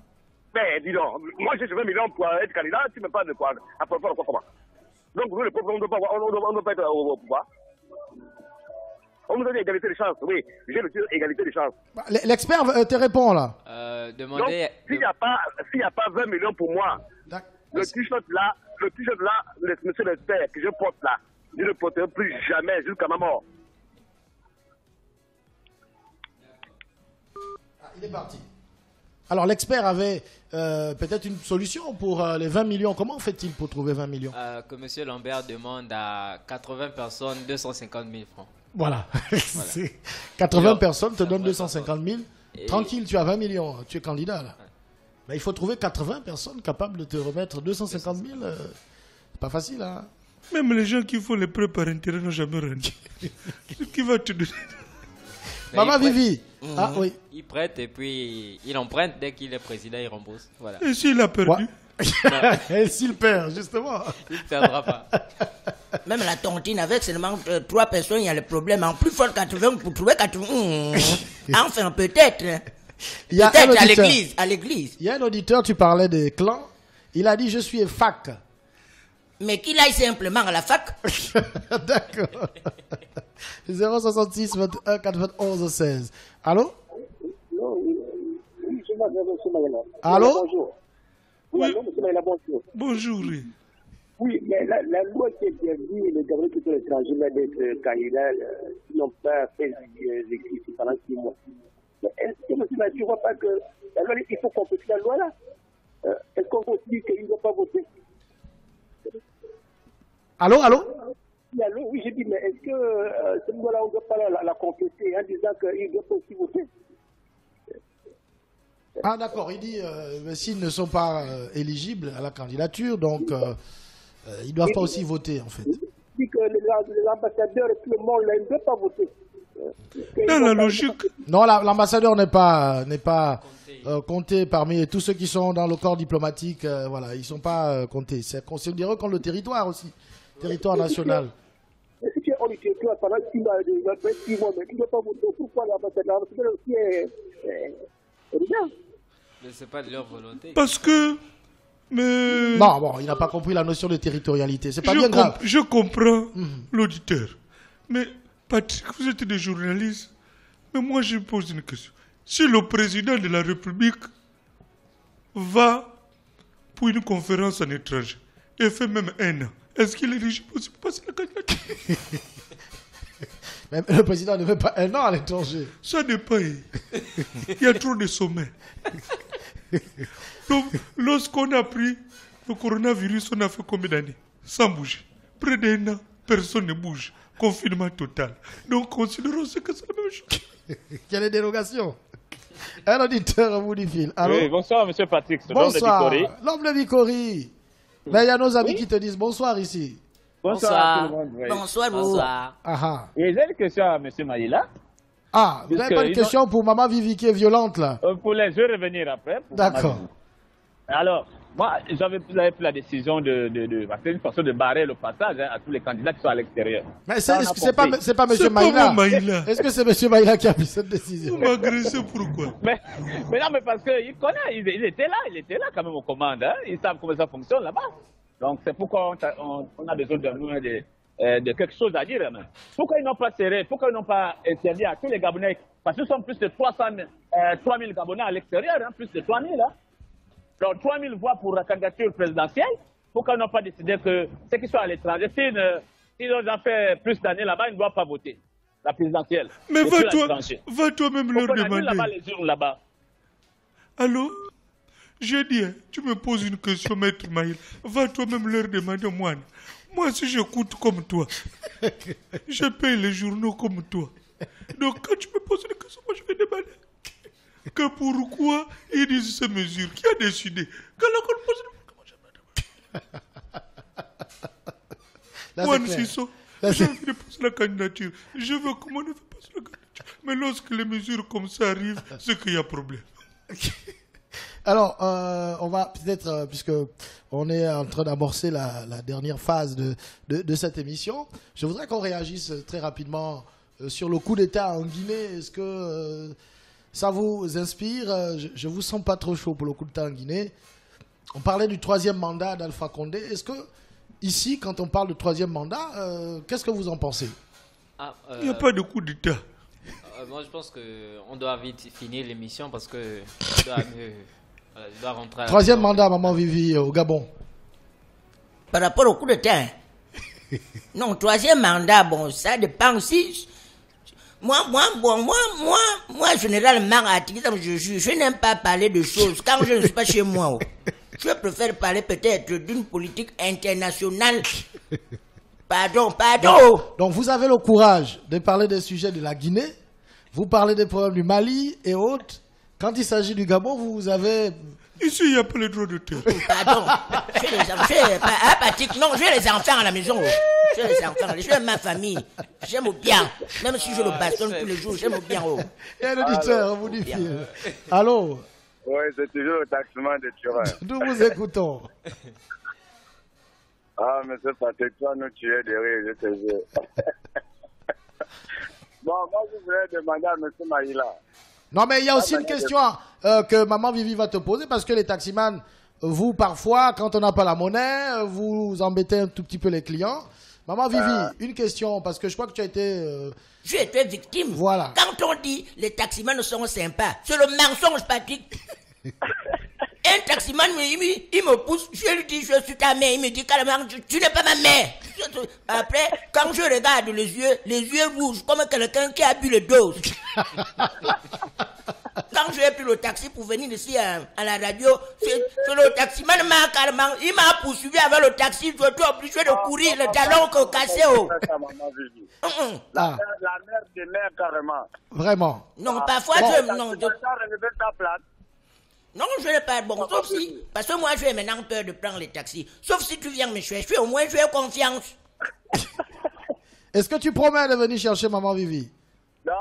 Mais dis donc, moi j'ai 20 millions pour être candidat, tu me parles de quoi? À propos de quoi, comment? Donc nous, le peuple, on ne doit pas être au pouvoir. On nous donne égalité de chance, oui. J'ai le égalité de chance. L'expert te répond là. Donc, s'il n'y a pas 20 millions pour moi, le t-shirt là, monsieur l'expert que je porte là, je ne le porterai plus jamais jusqu'à ma mort. Il est parti. Alors l'expert avait peut-être une solution pour les 20 millions. Comment fait-il pour trouver 20 millions? Que M. Lambert demande à 80 personnes 250 000 francs. Voilà. 80 personnes te donnent 250 000. Tranquille, tu as 20 millions. Tu es candidat là. Mais il faut trouver 80 personnes capables de te remettre 250 000. C'est pas facile, hein? Même les gens qui font les prêts par intérêt n'ont jamais rendu. Qui va te donner? Maman Vivi. Ah oui. Il prête et puis il emprunte. Dès qu'il est président, il rembourse. Voilà. Et s'il a perdu? Et s'il perd, justement. Il ne perdra pas. Même la tontine avec seulement 3 personnes, il y a le problème. En plus fort 80 pour trouver 80. Enfin, peut-être. Peut-être à l'église. Il y a un auditeur, tu parlais des clans. Il a dit, je suis fac. Mais qu'il aille simplement à la fac. D'accord. 066 21 91 16. Allô? Allô? Bonjour. Oui. Bonjour. Oui, mais la loi qui interdit les Gabonais qui sont étrangers d'être candidats qui n'ont pas fait l'exercice pendant 6 mois. Mais est-ce que monsieur tu ne vois pas que la loi, il faut compléter la loi là? Est-ce qu'on peut dire qu'ils ne doivent pas voter? Allô? Oui, j'ai dit, mais est-ce que cette loi-là, on ne doit pas la compléter en disant qu'ils doivent aussi voter? Ah d'accord, il dit s'ils ne sont pas éligibles à la candidature, donc ils ne doivent pas aussi voter en fait. Il dit que l'ambassadeur et tout le monde là, ils ne doivent pas voter. Dans la logique. Non, l'ambassadeur n'est pas compté parmi tous ceux qui sont dans le corps diplomatique. Voilà, ils ne sont pas comptés. C'est considéré comme le territoire aussi, territoire national. Mais si tu es hors du territoire pendant 6 mois, mais tu ne dois pas voter, pourquoi l'ambassadeur aussi est rien? Mais ce n'est pas de leur volonté. Parce que... Mais... Non, bon, il n'a pas compris la notion de territorialité. C'est pas bien grave. Je comprends l'auditeur. Mais Patrick, vous êtes des journalistes. Mais moi, je pose une question. Si le président de la République va pour une conférence en étranger et fait même 1 an, est-ce qu'il est éligible aussi pour passer la candidature? Mais le président ne veut pas 1 an à l'étranger. Ça dépend. Il y a trop de sommets. Donc, lorsqu'on a pris le coronavirus, on a fait combien d'années? Sans bouger. Près d'1 an, personne ne bouge. Confinement total. Donc, considérons que c'est la même chose. Il y a des dérogations. Un auditeur au bout du fil. Allô? Oui, bonsoir, monsieur Patrick. Bonsoir. L'homme de Bicori. Mais il y a nos amis qui te disent bonsoir ici. Bonsoir. Tout le monde, oui. Bonsoir. Et j'ai une question à monsieur Maïla. Ah, vous n'avez pas une question pour maman Vivi qui est violente là? Je vais revenir après. D'accord. Alors, moi, j'avais pris la décision de une façon de barrer le passage à tous les candidats qui sont à l'extérieur. Mais c'est pas M. Maïla. Est-ce que c'est M. Maïla qui a pris cette décision? Vous m'agressez pourquoi? mais non, mais parce qu'il connaît, il était là quand même aux commandes. Hein. Ils savent comment ça fonctionne là-bas. Donc c'est pourquoi on a besoin de quelque chose à dire. Hein. Pourquoi ils n'ont pas serré, pourquoi ils n'ont pas interdit à tous les Gabonais? Parce que nous sommes plus de 3000 Gabonais à l'extérieur, hein, plus de 3000. Hein. Donc 3000 voix pour la candidature présidentielle. Pourquoi ils n'ont pas décidé que ceux qui sont à l'étranger, s'ils ont fait plus d'années là-bas, ils ne doivent pas voter la présidentielle. Mais va toi-même leur demander. Là-bas, les urnes là-bas. Allô? J'ai dit, hein, tu me poses une question, maître Maïla. Va toi-même leur demander, moi. Moi, si j'écoute comme toi, je paye les journaux comme toi. Donc, quand tu me poses une question, moi, je vais demander que pourquoi ils disent ces mesures. Qui a décidé? Quand on pose une question, moi, j'ai envie de poser la candidature. Je veux comment on ne fait pas la candidature. Mais lorsque les mesures comme ça arrivent, c'est qu'il y a problème. Alors, on va peut-être, puisque on est en train d'amorcer la dernière phase de cette émission, je voudrais qu'on réagisse très rapidement sur le coup d'État en Guinée. Est-ce que ça vous inspire? Je vous sens pas trop chaud pour le coup d'État en Guinée. On parlait du 3e mandat d'Alpha Condé. Est-ce que, ici, quand on parle de 3e mandat, qu'est-ce que vous en pensez? Il n'y a pas de coup d'État. Moi, je pense qu'on doit vite finir l'émission parce que je dois rentrer à la 3e mandat, Maman Vivi, au Gabon. Par rapport au coup d'État. Non, 3e mandat, bon, ça dépend aussi. Moi, généralement, je n'aime pas parler de choses quand je ne suis pas chez moi. Je préfère parler peut-être d'une politique internationale. Pardon. Donc, vous avez le courage de parler des sujets de la Guinée, vous parlez des problèmes du Mali et autres. Quand il s'agit du Gabon, vous avez... Ici, il n'y a pas le droit de terre. Pardon. J'ai les enfants à la maison. J'ai les enfants. J'aime ma famille. J'aime bien. Même si je le bastonne tous les jours, j'aime bien. Et un auditeur, vous dit. Allô? Oui, c'est toujours le taxement de Turin. Nous vous écoutons. Ah, monsieur Patrick, toi, nous tuer de rire, je te jure. Bon, moi, je voulais demander à monsieur Maïla. Non, mais il y a aussi une question que Maman Vivi va te poser, parce que les taximans, vous, parfois, quand on n'a pas la monnaie, vous embêtez un tout petit peu les clients. Maman Vivi, une question, parce que je crois que tu as été... J'ai été victime. Voilà. Quand on dit les taximans sont sympas, c'est le mensonge, Patrick. Un taximan, il me pousse, je lui dis, je suis ta mère, il me dit carrément, tu n'es pas ma mère. Après, quand je regarde les yeux rouges, comme quelqu'un qui a bu le dose. Quand j'ai pris le taxi pour venir ici à la radio, c'est le taximan carrément, il m'a poursuivi avec le taxi, je suis obligé de courir, le talon cassé. La mère des mères carrément. Vraiment. Non, parfois, non, je n'ai pas bon, sauf si, parce que moi j'ai maintenant peur de prendre les taxis. Sauf si tu viens me chercher, au moins j'ai confiance. Est-ce que tu promets de venir chercher Maman Vivi? Non,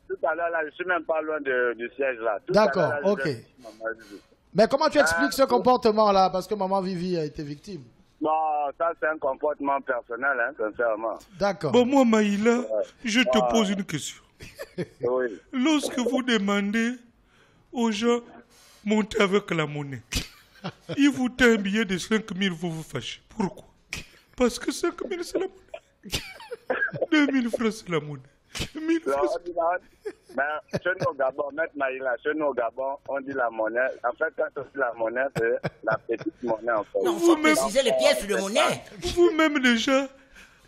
tout à l'heure, là, je suis même pas loin du siège là. D'accord, ok. Mais comment tu expliques ce comportement-là? Parce que Maman Vivi a été victime. Non, ça c'est un comportement personnel, hein, sincèrement. D'accord. Bon, moi, Maïla, je te pose une question. Oui. Lorsque vous demandez aux gens monter avec la monnaie, ils vous donnent un billet de 5 000, vous vous fâchez. Pourquoi? Parce que 5 000 c'est la monnaie. 2 000 francs c'est la monnaie. 1 000 francs c'est la monnaie. Mais chez nous au Gabon, Maître Maïla, chez nous au Gabon, on dit la monnaie. En fait, quand on dit la monnaie, c'est la petite monnaie en fait. Non, il faut préciser les pièces de monnaie. Vous-même déjà,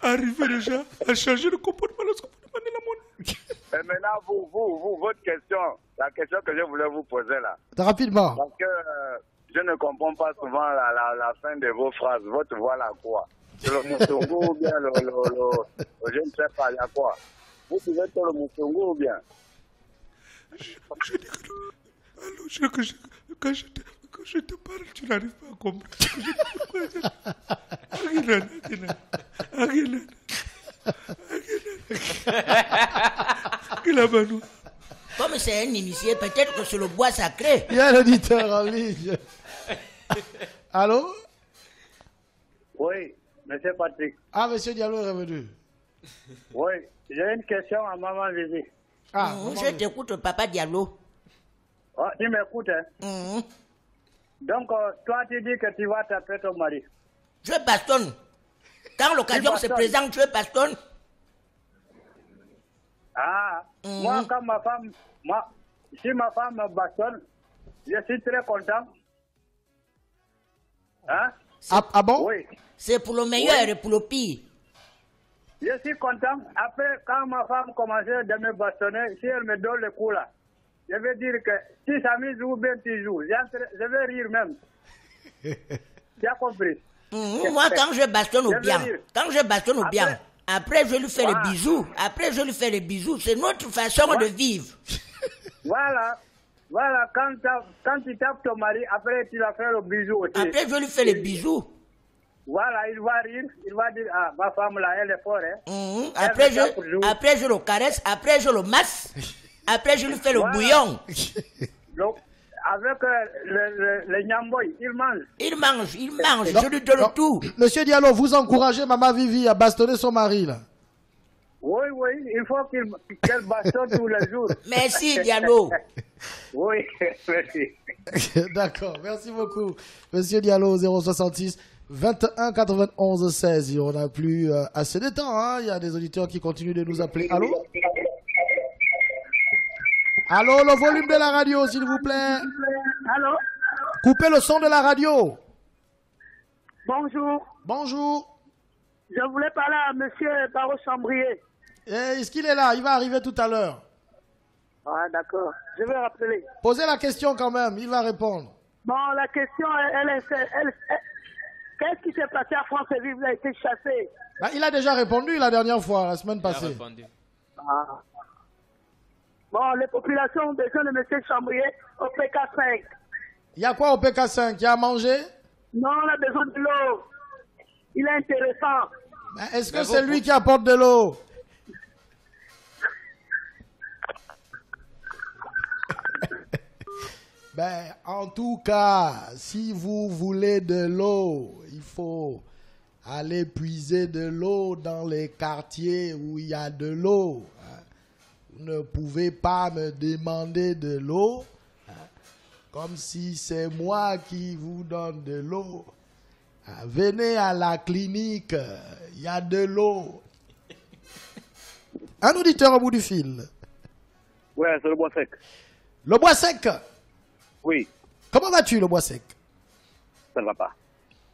arrivez déjà à changer de comportement lorsque vous demandez la monnaie. Et maintenant, vous, votre question, la question que je voulais vous poser là. Rapidement. Parce que je ne comprends pas souvent la fin de vos phrases. Votre voilà quoi? C'est le Moussongo ou bien je ne sais pas, il y a quoi? Vous pouvez être le Moussongo ou bien? Je dis que alors, quand je te parle, tu n'arrives pas à comprendre. Comme c'est un initié, peut-être que c'est le bois sacré. Il y a l'auditeur en ligne. Allô? Oui, monsieur Patrick. Ah, monsieur Diallo est revenu. Oui, j'ai une question à Maman Vivi. Ah, je t'écoute, Papa Diallo. Oh, tu m'écoutes, hein? Donc, toi, tu dis que tu vas taper ton mari. Je bastonne. Quand l'occasion se présente, je bastonne. Ah, moi, quand si ma femme me bastonne, je suis très content. Hein? Ah bon? Oui. C'est pour le meilleur et pour le pire. Je suis content. Après, quand ma femme commençait de me bastonner, si elle me donne le coup là, je veux dire que si Samy joue bien, tu joues. Je vais rire même. Tu as compris? Moi, quand je bastonne ou bien, après je lui fais les bisous. Après je lui fais les bisous. C'est notre façon de vivre. Voilà. Quand tu tapes ton mari, après tu vas faire le bisou aussi. Après je lui fais les bisous. Voilà, il va rire, il va dire, ah, ma femme là, elle est forte. Hein. Après je le caresse, après je le masse, après je lui fais le bouillon. Donc, avec le nyamboy, il mange. Il mange, je lui donne tout. Monsieur Diallo, vous encouragez Maman Vivi à bastonner son mari là? Oui, il faut qu'elle bastonne tous les jours. Merci Diallo. Oui, merci. D'accord, merci beaucoup. Monsieur Diallo, 066 21 91 16. On n'a plus assez de temps. Hein. Il y a des auditeurs qui continuent de nous appeler. Allô? Allô, le volume de la radio, s'il vous plaît. Allô? Coupez le son de la radio. Bonjour. Bonjour. Je voulais parler à monsieur Barreau Chambrier. Est-ce qu'il est là? Il va arriver tout à l'heure. Ah, d'accord. Je vais rappeler. Posez la question quand même, il va répondre. Bon, la question, qu'est-ce qui s'est passé à France et Vive? Il a été chassé. Bah, il a déjà répondu la dernière fois, la semaine passée. Il a répondu. Ah. Bon, les populations ont besoin de monsieur Chambrier au PK5. Il y a quoi au PK5? Il y a à manger? Non, on a besoin de l'eau. Il est intéressant. Bah, est-ce que c'est lui qui apporte de l'eau? Ben, en tout cas, si vous voulez de l'eau, il faut aller puiser de l'eau dans les quartiers où il y a de l'eau. Vous ne pouvez pas me demander de l'eau comme si c'est moi qui vous donne de l'eau. Venez à la clinique, il y a de l'eau. Un auditeur au bout du fil. Ouais, c'est le bois sec. Le bois sec? Oui. Comment vas-tu, le bois sec? Ça ne va pas.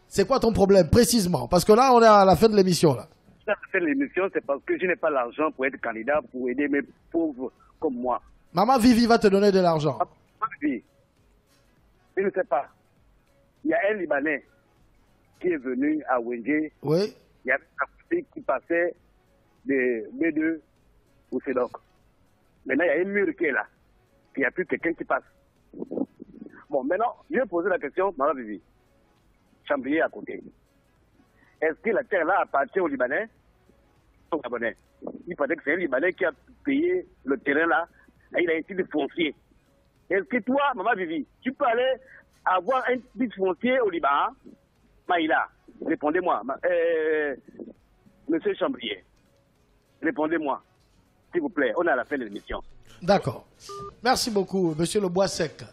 C'est quoi ton problème, précisément? Parce que là, on est à la fin de l'émission, là. À la fin de l'émission, c'est parce que je n'ai pas l'argent pour être candidat, pour aider mes pauvres comme moi. Maman Vivi va te donner de l'argent. Vivi, je ne sais pas. Il y a un Libanais qui est venu à Wenge. Oui. Il y avait un petit qui passait de B2 au CEDOC. Maintenant, il y a un mur qui est là. Il n'y a plus quelqu'un qui passe. Bon, maintenant, je vais poser la question, Maman Vivi. Chambrier à côté. Est-ce que la terre là appartient aux Libanais ou aux Gabonais? Il paraît que c'est un Libanais qui a payé le terrain là. Et il a été de foncier. Est-ce que toi, Maman Vivi, tu peux aller avoir un petit foncier au Liban? Maïla, répondez-moi. Monsieur Chambrier, répondez-moi. S'il vous plaît, on est à la fin de l'émission. D'accord. Merci beaucoup, monsieur le bois sec.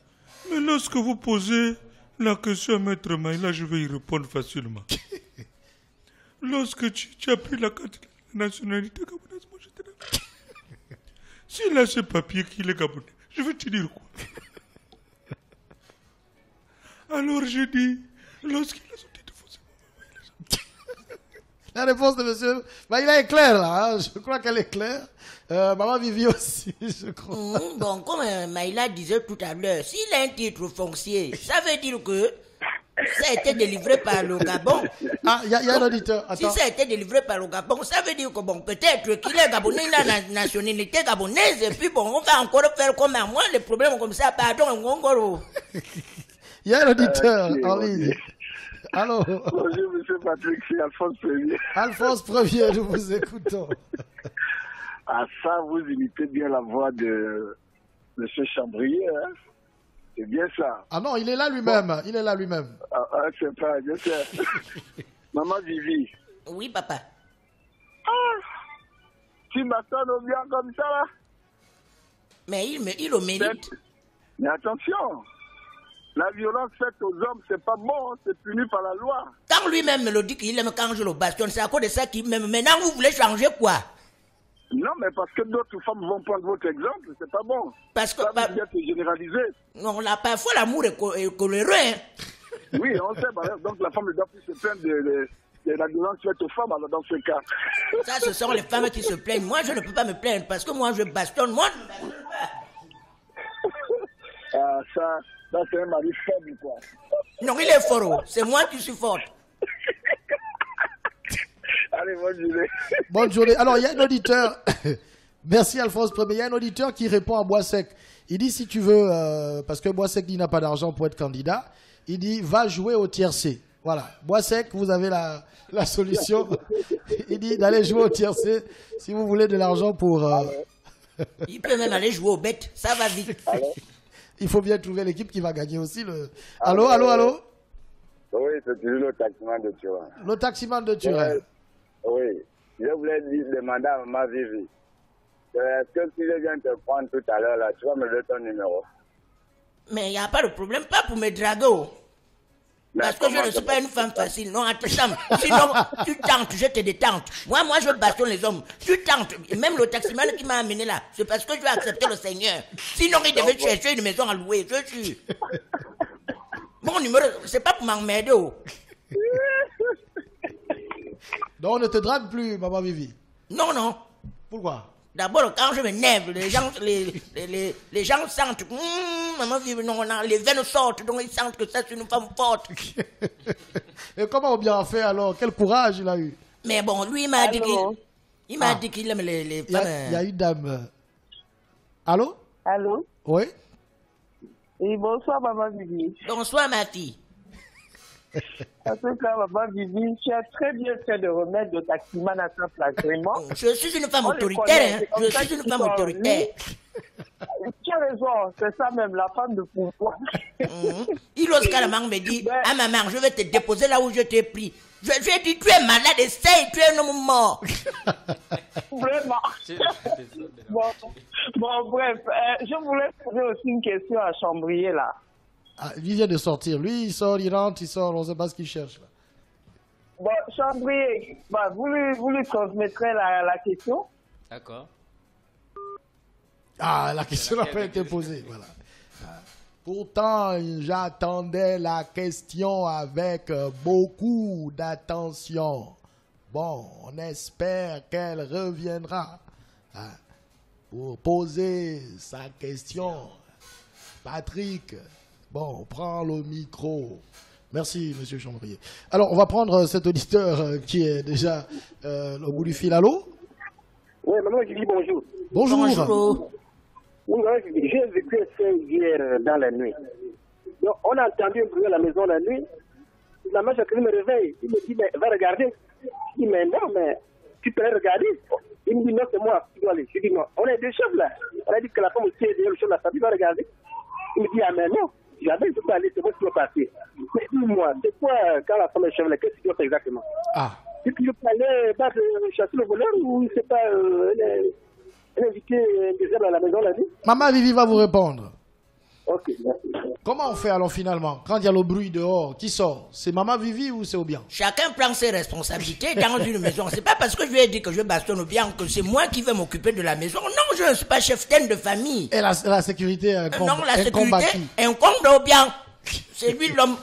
Mais lorsque vous posez la question à Maître Maïla, je vais y répondre facilement. Lorsque tu as pris la carte de la nationalité gabonaise, moi j'étais là. S'il a ce papier qu'il est gabonais, je vais te dire quoi? Alors je dis, lorsqu'il a sorti de foncier, la réponse de monsieur Maïla est claire là, hein? Je crois qu'elle est claire. Maman Vivi aussi, je crois. Bon, comme Maïla disait tout à l'heure, s'il a un titre foncier, ça veut dire que ça a été délivré par le Gabon. Ah, il y a un auditeur. Attends. Si ça a été délivré par le Gabon, ça veut dire que bon, peut-être qu'il est gabonais, il a la nationalité gabonaise, et puis bon, on va encore faire comme à moi, les problèmes comme ça, pardon, encore. Il y a un auditeur en ligne. Allô? Bonjour, monsieur Patrick, c'est Alphonse Premier. Alphonse Premier, nous vous écoutons. Ah, ça, vous imitez bien la voix de monsieur Chambrier, hein? C'est bien ça. Ah non, il est là lui-même. Bon. Il est là lui-même. Ah, c'est pas, je sais. Maman Vivi. Oui, papa. Ah, tu m'attends bien comme ça, là? Mais il le mérite. Mais attention, la violence faite aux hommes, c'est pas bon, c'est puni par la loi. Quand lui-même me le dit qu'il aime quand je le bastonne, c'est à cause de ça qu'il m'aime. Maintenant, vous voulez changer quoi? Non, mais parce que d'autres femmes vont prendre votre exemple, c'est pas bon. Parce que... Ça veut bien te généraliser. Non, là, parfois l'amour est coléreux, hein. Oui, on sait, donc la femme ne doit plus se plaindre de la violence faite aux femmes, alors dans ce cas. Ça, ce sont les femmes qui se plaignent. Moi, je ne peux pas me plaindre, parce que moi, je bastonne. Moi, je ne bastonne pas. Ah, ça c'est un mari faible, quoi. Non, il est fort. C'est moi qui suis forte. Allez, bonne journée. Bonne journée. Alors, il y a un auditeur. Merci, Alphonse Premier. Il y a un auditeur qui répond à Boissec. Il dit, si tu veux, parce que Boissec dit n'a pas d'argent pour être candidat, il dit, va jouer au tiercé. Voilà. Boissec, vous avez la solution. Il dit d'aller jouer au tiercé si vous voulez de l'argent pour... Il peut même aller jouer aux bêtes. Ça va vite. Il faut bien trouver l'équipe qui va gagner aussi. Allô, allô, allô? Oui, c'est toujours le taximan de Turin. Le taximan de Turin. Oui. Je voulais demander à Maman Vivi. Est-ce que si je viens te prendre tout à l'heure, là, tu vas me donner ton numéro? Mais il n'y a pas de problème, pas pour me draguer. Parce que je ne suis pas une femme facile. Non, attends, sinon, tu tentes, je te détente. Moi, je bastonne les hommes. Tu tentes. Et même le taximan qui m'a amené là, c'est parce que je vais accepter le Seigneur. Sinon, il devait chercher une maison à louer. Je suis. Mon numéro, c'est pas pour m'emmerder. Donc, on ne te drague plus, Maman Vivi? Non, non. Pourquoi? D'abord, quand je m'énerve, les gens sentent que Maman Vivi, non, les veines sortent, donc ils sentent que ça, c'est une femme forte. Et comment on bien fait alors? Quel courage il a eu? Mais bon, lui, il m'a dit qu'il aime les femmes. Il y a une dame. Allô? Allô? Oui? Oui, bonsoir, Maman Vivi. Bonsoir, ma fille. En tout cas, Maman Vivi, tu as très bien fait de remettre le taximan à sa place, vraiment. Je suis une femme autoritaire, hein. Je suis une femme autoritaire. Tu as raison, c'est ça même, la femme de pouvoir. Il ose carrément me dire, ah maman, je vais te déposer là où je t'ai pris. Je lui ai dit, tu es malade, essaye, tu es un homme mort. Vraiment. Bon, bref, je voulais poser aussi une question à Chambrier là. Ah, il vient de sortir. Lui, il sort, il rentre, il sort, on ne sait pas ce qu'il cherche. Là. Bon, Chambrier, vous lui transmettrez la question. D'accord. Ah, la question n'a pas été posée. Voilà. Pourtant, j'attendais la question avec beaucoup d'attention. Bon, on espère qu'elle reviendra pour poser sa question. Patrick, bon, prends le micro. Merci, monsieur Chambrier. Alors, on va prendre cet auditeur qui est déjà au bout du fil. Allô? Oui, maman, je dis bonjour. Bonjour. Bonjour. Oui, j'ai vécu ça hier dans la nuit. Donc, on a entendu un bruit à la maison la nuit. La mère Jacqueline me réveille. Il me dit, mais va regarder. Je dis, mais non, mais tu peux regarder. Il me dit, non, c'est moi qui dois aller. Je dis, non, on est deux chefs là. On a dit que la femme aussi est le chef de la famille, va regarder. Il me dit, ah, mais non. Jamais je peux aller, c'est moi qui dois passer. Mais dis-moi, c'est quoi quand la femme est chef là, qu'est-ce qu'il doit faire exactement? Ah. Est-ce qu'il doit aller battre, chasser le voleur ou c'est pas un invité désable à la maison la nuit? Maman Vivi va vous répondre. Ok, merci. Comment on fait alors finalement quand il y a le bruit dehors? Qui sort? C'est Maman Vivi ou c'est Obiang? Chacun prend ses responsabilités dans une maison. C'est pas parce que je lui ai dit que je bastonne Obiang que c'est moi qui vais m'occuper de la maison. Non, je ne suis pas chef de famille. Et la sécurité incombe. Non, la sécurité incombe Obiang. C'est lui l'homme.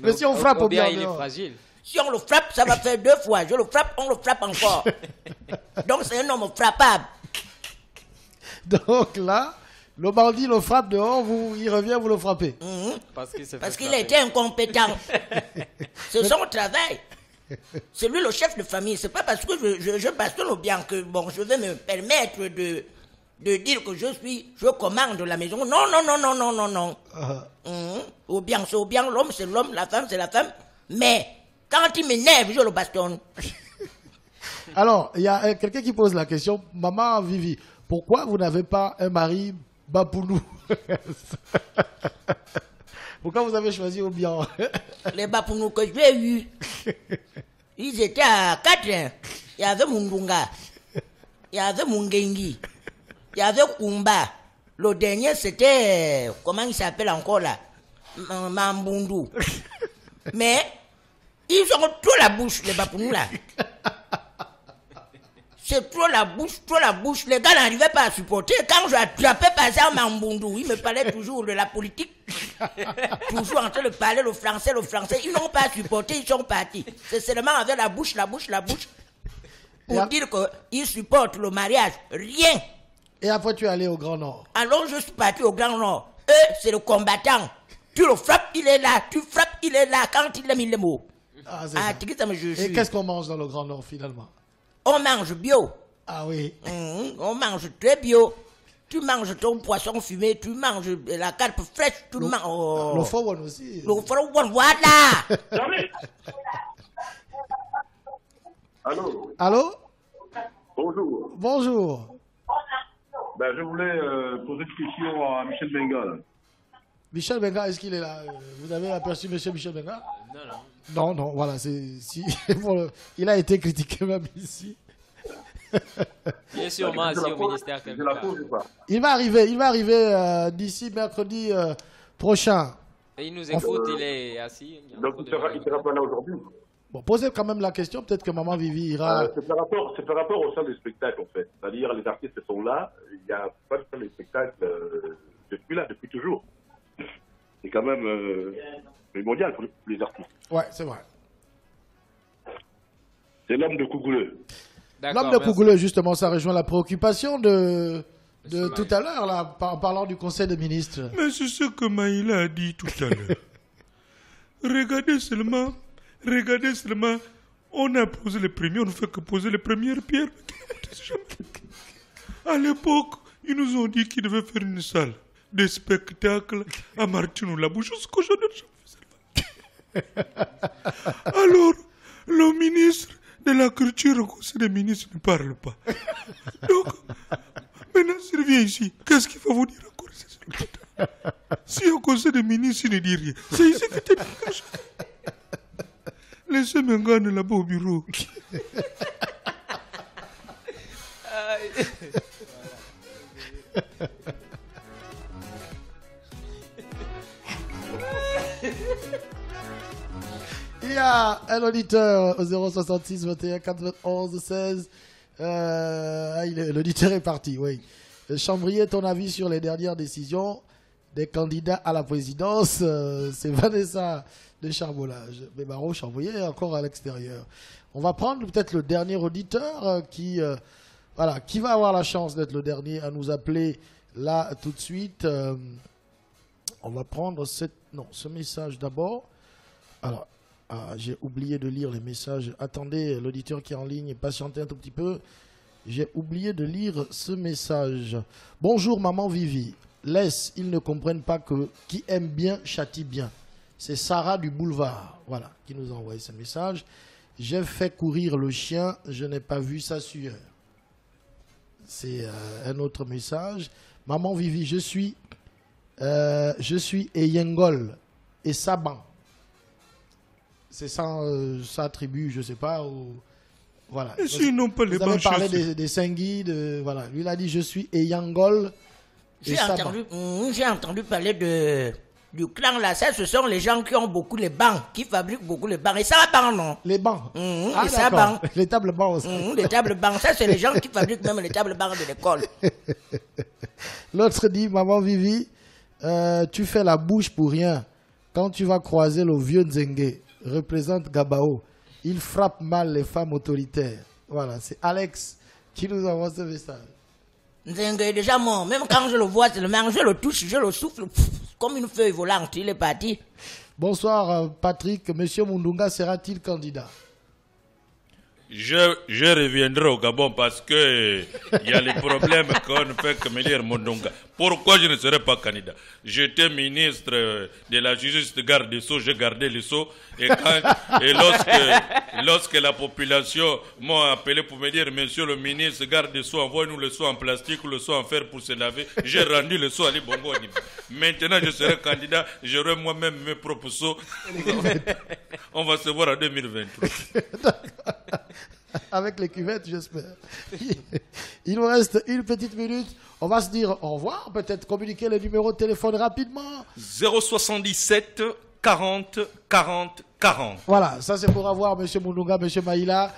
Mais si on frappe Obiang, il est fragile. Si on le frappe, ça va faire 2 fois. Je le frappe, on le frappe encore. Donc c'est un homme frappable. Donc là, le bandit le frappe dehors, il revient, vous le frappez. Parce qu'il a été incompétent. C'est son travail. C'est lui le chef de famille. C'est pas parce que je bastonne au bien que bon, je vais me permettre de dire que je commande la maison. Non, non, non, non, non, non, non. Au bien, c'est au bien, l'homme c'est l'homme, la femme c'est la femme. Mais quand il m'énerve, je le bastonne. Alors, il y a quelqu'un qui pose la question, Maman Vivi, pourquoi vous n'avez pas un mari Bapounou? Pourquoi vous avez choisi Obiang? Les Bapounou que j'ai eus, ils étaient à 4. Il y avait Mundunga, il y avait Mungengi, il y avait Kumba. Le dernier, c'était, comment il s'appelle encore là? Mambundu. Mais, ils ont trop la bouche, les Bapounou là. C'est trop la bouche. Les gars n'arrivaient pas à supporter. Quand je attrapais par exemple Mambundu, il me parlait toujours de la politique. Toujours en train de parler le français. Ils n'ont pas supporté, ils sont partis. C'est seulement avec la bouche. Pour dire qu'ils supportent le mariage. Rien. Et après tu es allé au Grand Nord. Alors je suis parti au Grand Nord. c'est le combattant. Tu le frappes, il est là. Tu frappes, il est là. Quand il aime, il est mot. Ah, et qu'est-ce qu'on mange dans le Grand Nord finalement? On mange bio. Ah oui. On mange très bio. Tu manges ton poisson fumé, tu manges la carpe fraîche, tu manges. Oh. Le faux one aussi. Le faux one, voilà. Allô? Allô? Bonjour. Bonjour. Ben, je voulais poser une question à Michel Benga. Michel Benga, est-ce qu'il est là? Vous avez aperçu Michel Benga? Non, non, voilà. Il a été critiqué même ici. Il est sûrement assis au ministère quelque part. Il va arriver d'ici mercredi prochain. Et il nous écoute, il est assis. Donc il sera pas là aujourd'hui. Bon, posez quand même la question, peut-être que Maman Vivi ira... c'est par rapport au sein des spectacles, en fait. C'est-à-dire, les artistes sont là, il n'y a pas de salle des spectacles depuis toujours. C'est quand même primordial pour les artistes. Ouais, c'est vrai. C'est l'homme de Cougouleux. L'homme de Cougouleux, justement, ça rejoint la préoccupation de tout à l'heure, là, en parlant du Conseil des ministres. Mais c'est ce que Maïla a dit tout à l'heure. Regardez seulement, on a posé les premiers, on ne fait que poser les premières pierres. À l'époque, ils nous ont dit qu'ils devaient faire une salle de spectacle à Martinou-la-Bouche, ce que je ne sais pas. Alors, le ministre de la culture au Conseil des ministres ne parle pas. Donc, maintenant, s'il vient ici, qu'est-ce qu'il va vous dire encore? Si au Conseil des ministres, il ne dit rien, c'est ici que tu dis quelque chose. Laissez Mengane là-bas au bureau. Il y a un auditeur au 066 21 91 16. L'auditeur est parti, oui. Chambrier, ton avis sur les dernières décisions des candidats à la présidence? C'est Vanessa de Charbolage. Mais Baron Chambrier est encore à l'extérieur. On va prendre peut-être le dernier auditeur qui va avoir la chance d'être le dernier à nous appeler là tout de suite. On va prendre ce message d'abord. Alors, j'ai oublié de lire les messages. Attendez, l'auditeur qui est en ligne, patientez un tout petit peu. J'ai oublié de lire ce message. Bonjour Maman Vivi. Laisse, ils ne comprennent pas que qui aime bien châtie bien. C'est Sarah du Boulevard, voilà, qui nous a envoyé ce message. J'ai fait courir le chien, je n'ai pas vu sa sueur. C'est un autre message. Maman Vivi, je suis Eyengol et Saban. C'est sa tribu, je ne sais pas. Voilà. Et s'ils n'ont pas les Vous avez parlé des Sengui, voilà. Lui, il a dit je suis Eyangol. J'ai entendu parler du clan là. Ça, ce sont les gens qui ont beaucoup les bancs, qui fabriquent beaucoup les bancs. Et ça bancs, non? Les bancs. Les tables bancs aussi. Les tables bancs. Ça, c'est les gens qui fabriquent même les tables bancs de l'école. L'autre dit, Maman Vivi, tu fais la bouche pour rien. Quand tu vas croiser le vieux Nzengue, représente Gabao, il frappe mal les femmes autoritaires. Voilà, c'est Alex qui nous envoie ce message. Nzengue est déjà mort. Même quand je le vois, je le touche, je le souffle, comme une feuille volante, il est parti. Bonsoir Patrick, Monsieur Mundunga sera-t-il candidat? Je reviendrai au Gabon parce que il y a les problèmes qu'on ne fait que me dire Mundunga. Pourquoi je ne serai pas candidat? J'étais ministre de la justice de garde des Sceaux, j'ai gardé les Sceaux. Et lorsque la population m'a appelé pour me dire, monsieur le ministre, garde des Sceaux, envoie-nous le seau en plastique ou le seau en fer pour se laver, j'ai rendu le seau à Ali Bongo. Maintenant, je serai candidat, j'aurai moi-même mes propres seaux. On va se voir en 2023. Avec les cuvettes, j'espère. Il nous reste une petite minute. On va se dire au revoir, peut-être communiquer le numéro de téléphone rapidement. 077 40 40 40. Voilà, ça c'est pour avoir M. Mundunga, M. Maïla,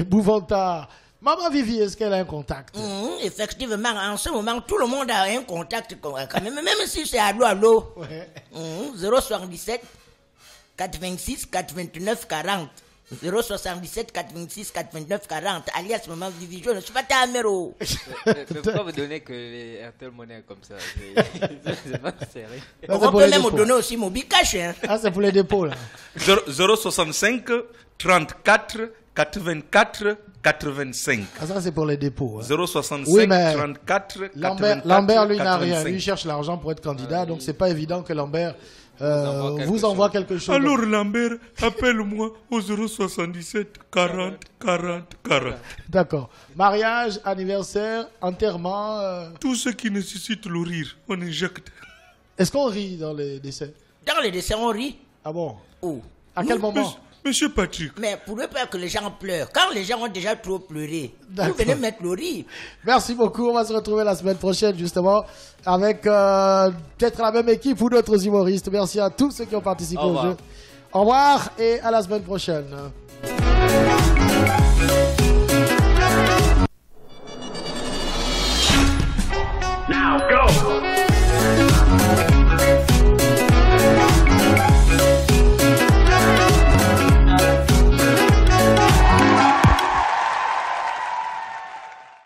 Bouvanta. Maman Vivi, est-ce qu'elle a un contact? Effectivement, en ce moment, tout le monde a un contact quand même, même si c'est allô. Ouais. 077 426 429 40. 077 426 429 40, alias Maman Vivi, je ne suis pas ta mère. Mais pourquoi vous donnez que les RTL Monnaie comme ça? C'est pas sérieux. On peut même donner aussi mon Bikash. Hein. Ah, c'est pour les dépôts, là. 065 34 84 85. Ah, ça, c'est pour les dépôts. Hein. 065 oui, mais 34 Lambert, lui, 84, n'a rien. 85. Lui, cherche l'argent pour être candidat, donc c'est pas évident que Lambert vous envoie quelque chose. Alors, Lambert, appelle-moi au 077 40 40 40. D'accord. Mariage, anniversaire, enterrement. Tout ce qui nécessite le rire, on injecte. Est-ce qu'on rit dans les décès? Dans les décès, on rit. Ah bon? Où? À quel moment? Monsieur Patrick. Mais pour ne pas que les gens pleurent. Quand les gens ont déjà trop pleuré, vous venez mettre le rire. Merci beaucoup. On va se retrouver la semaine prochaine, justement, avec peut-être la même équipe ou d'autres humoristes. Merci à tous ceux qui ont participé au jeu. Au revoir et à la semaine prochaine. Now go!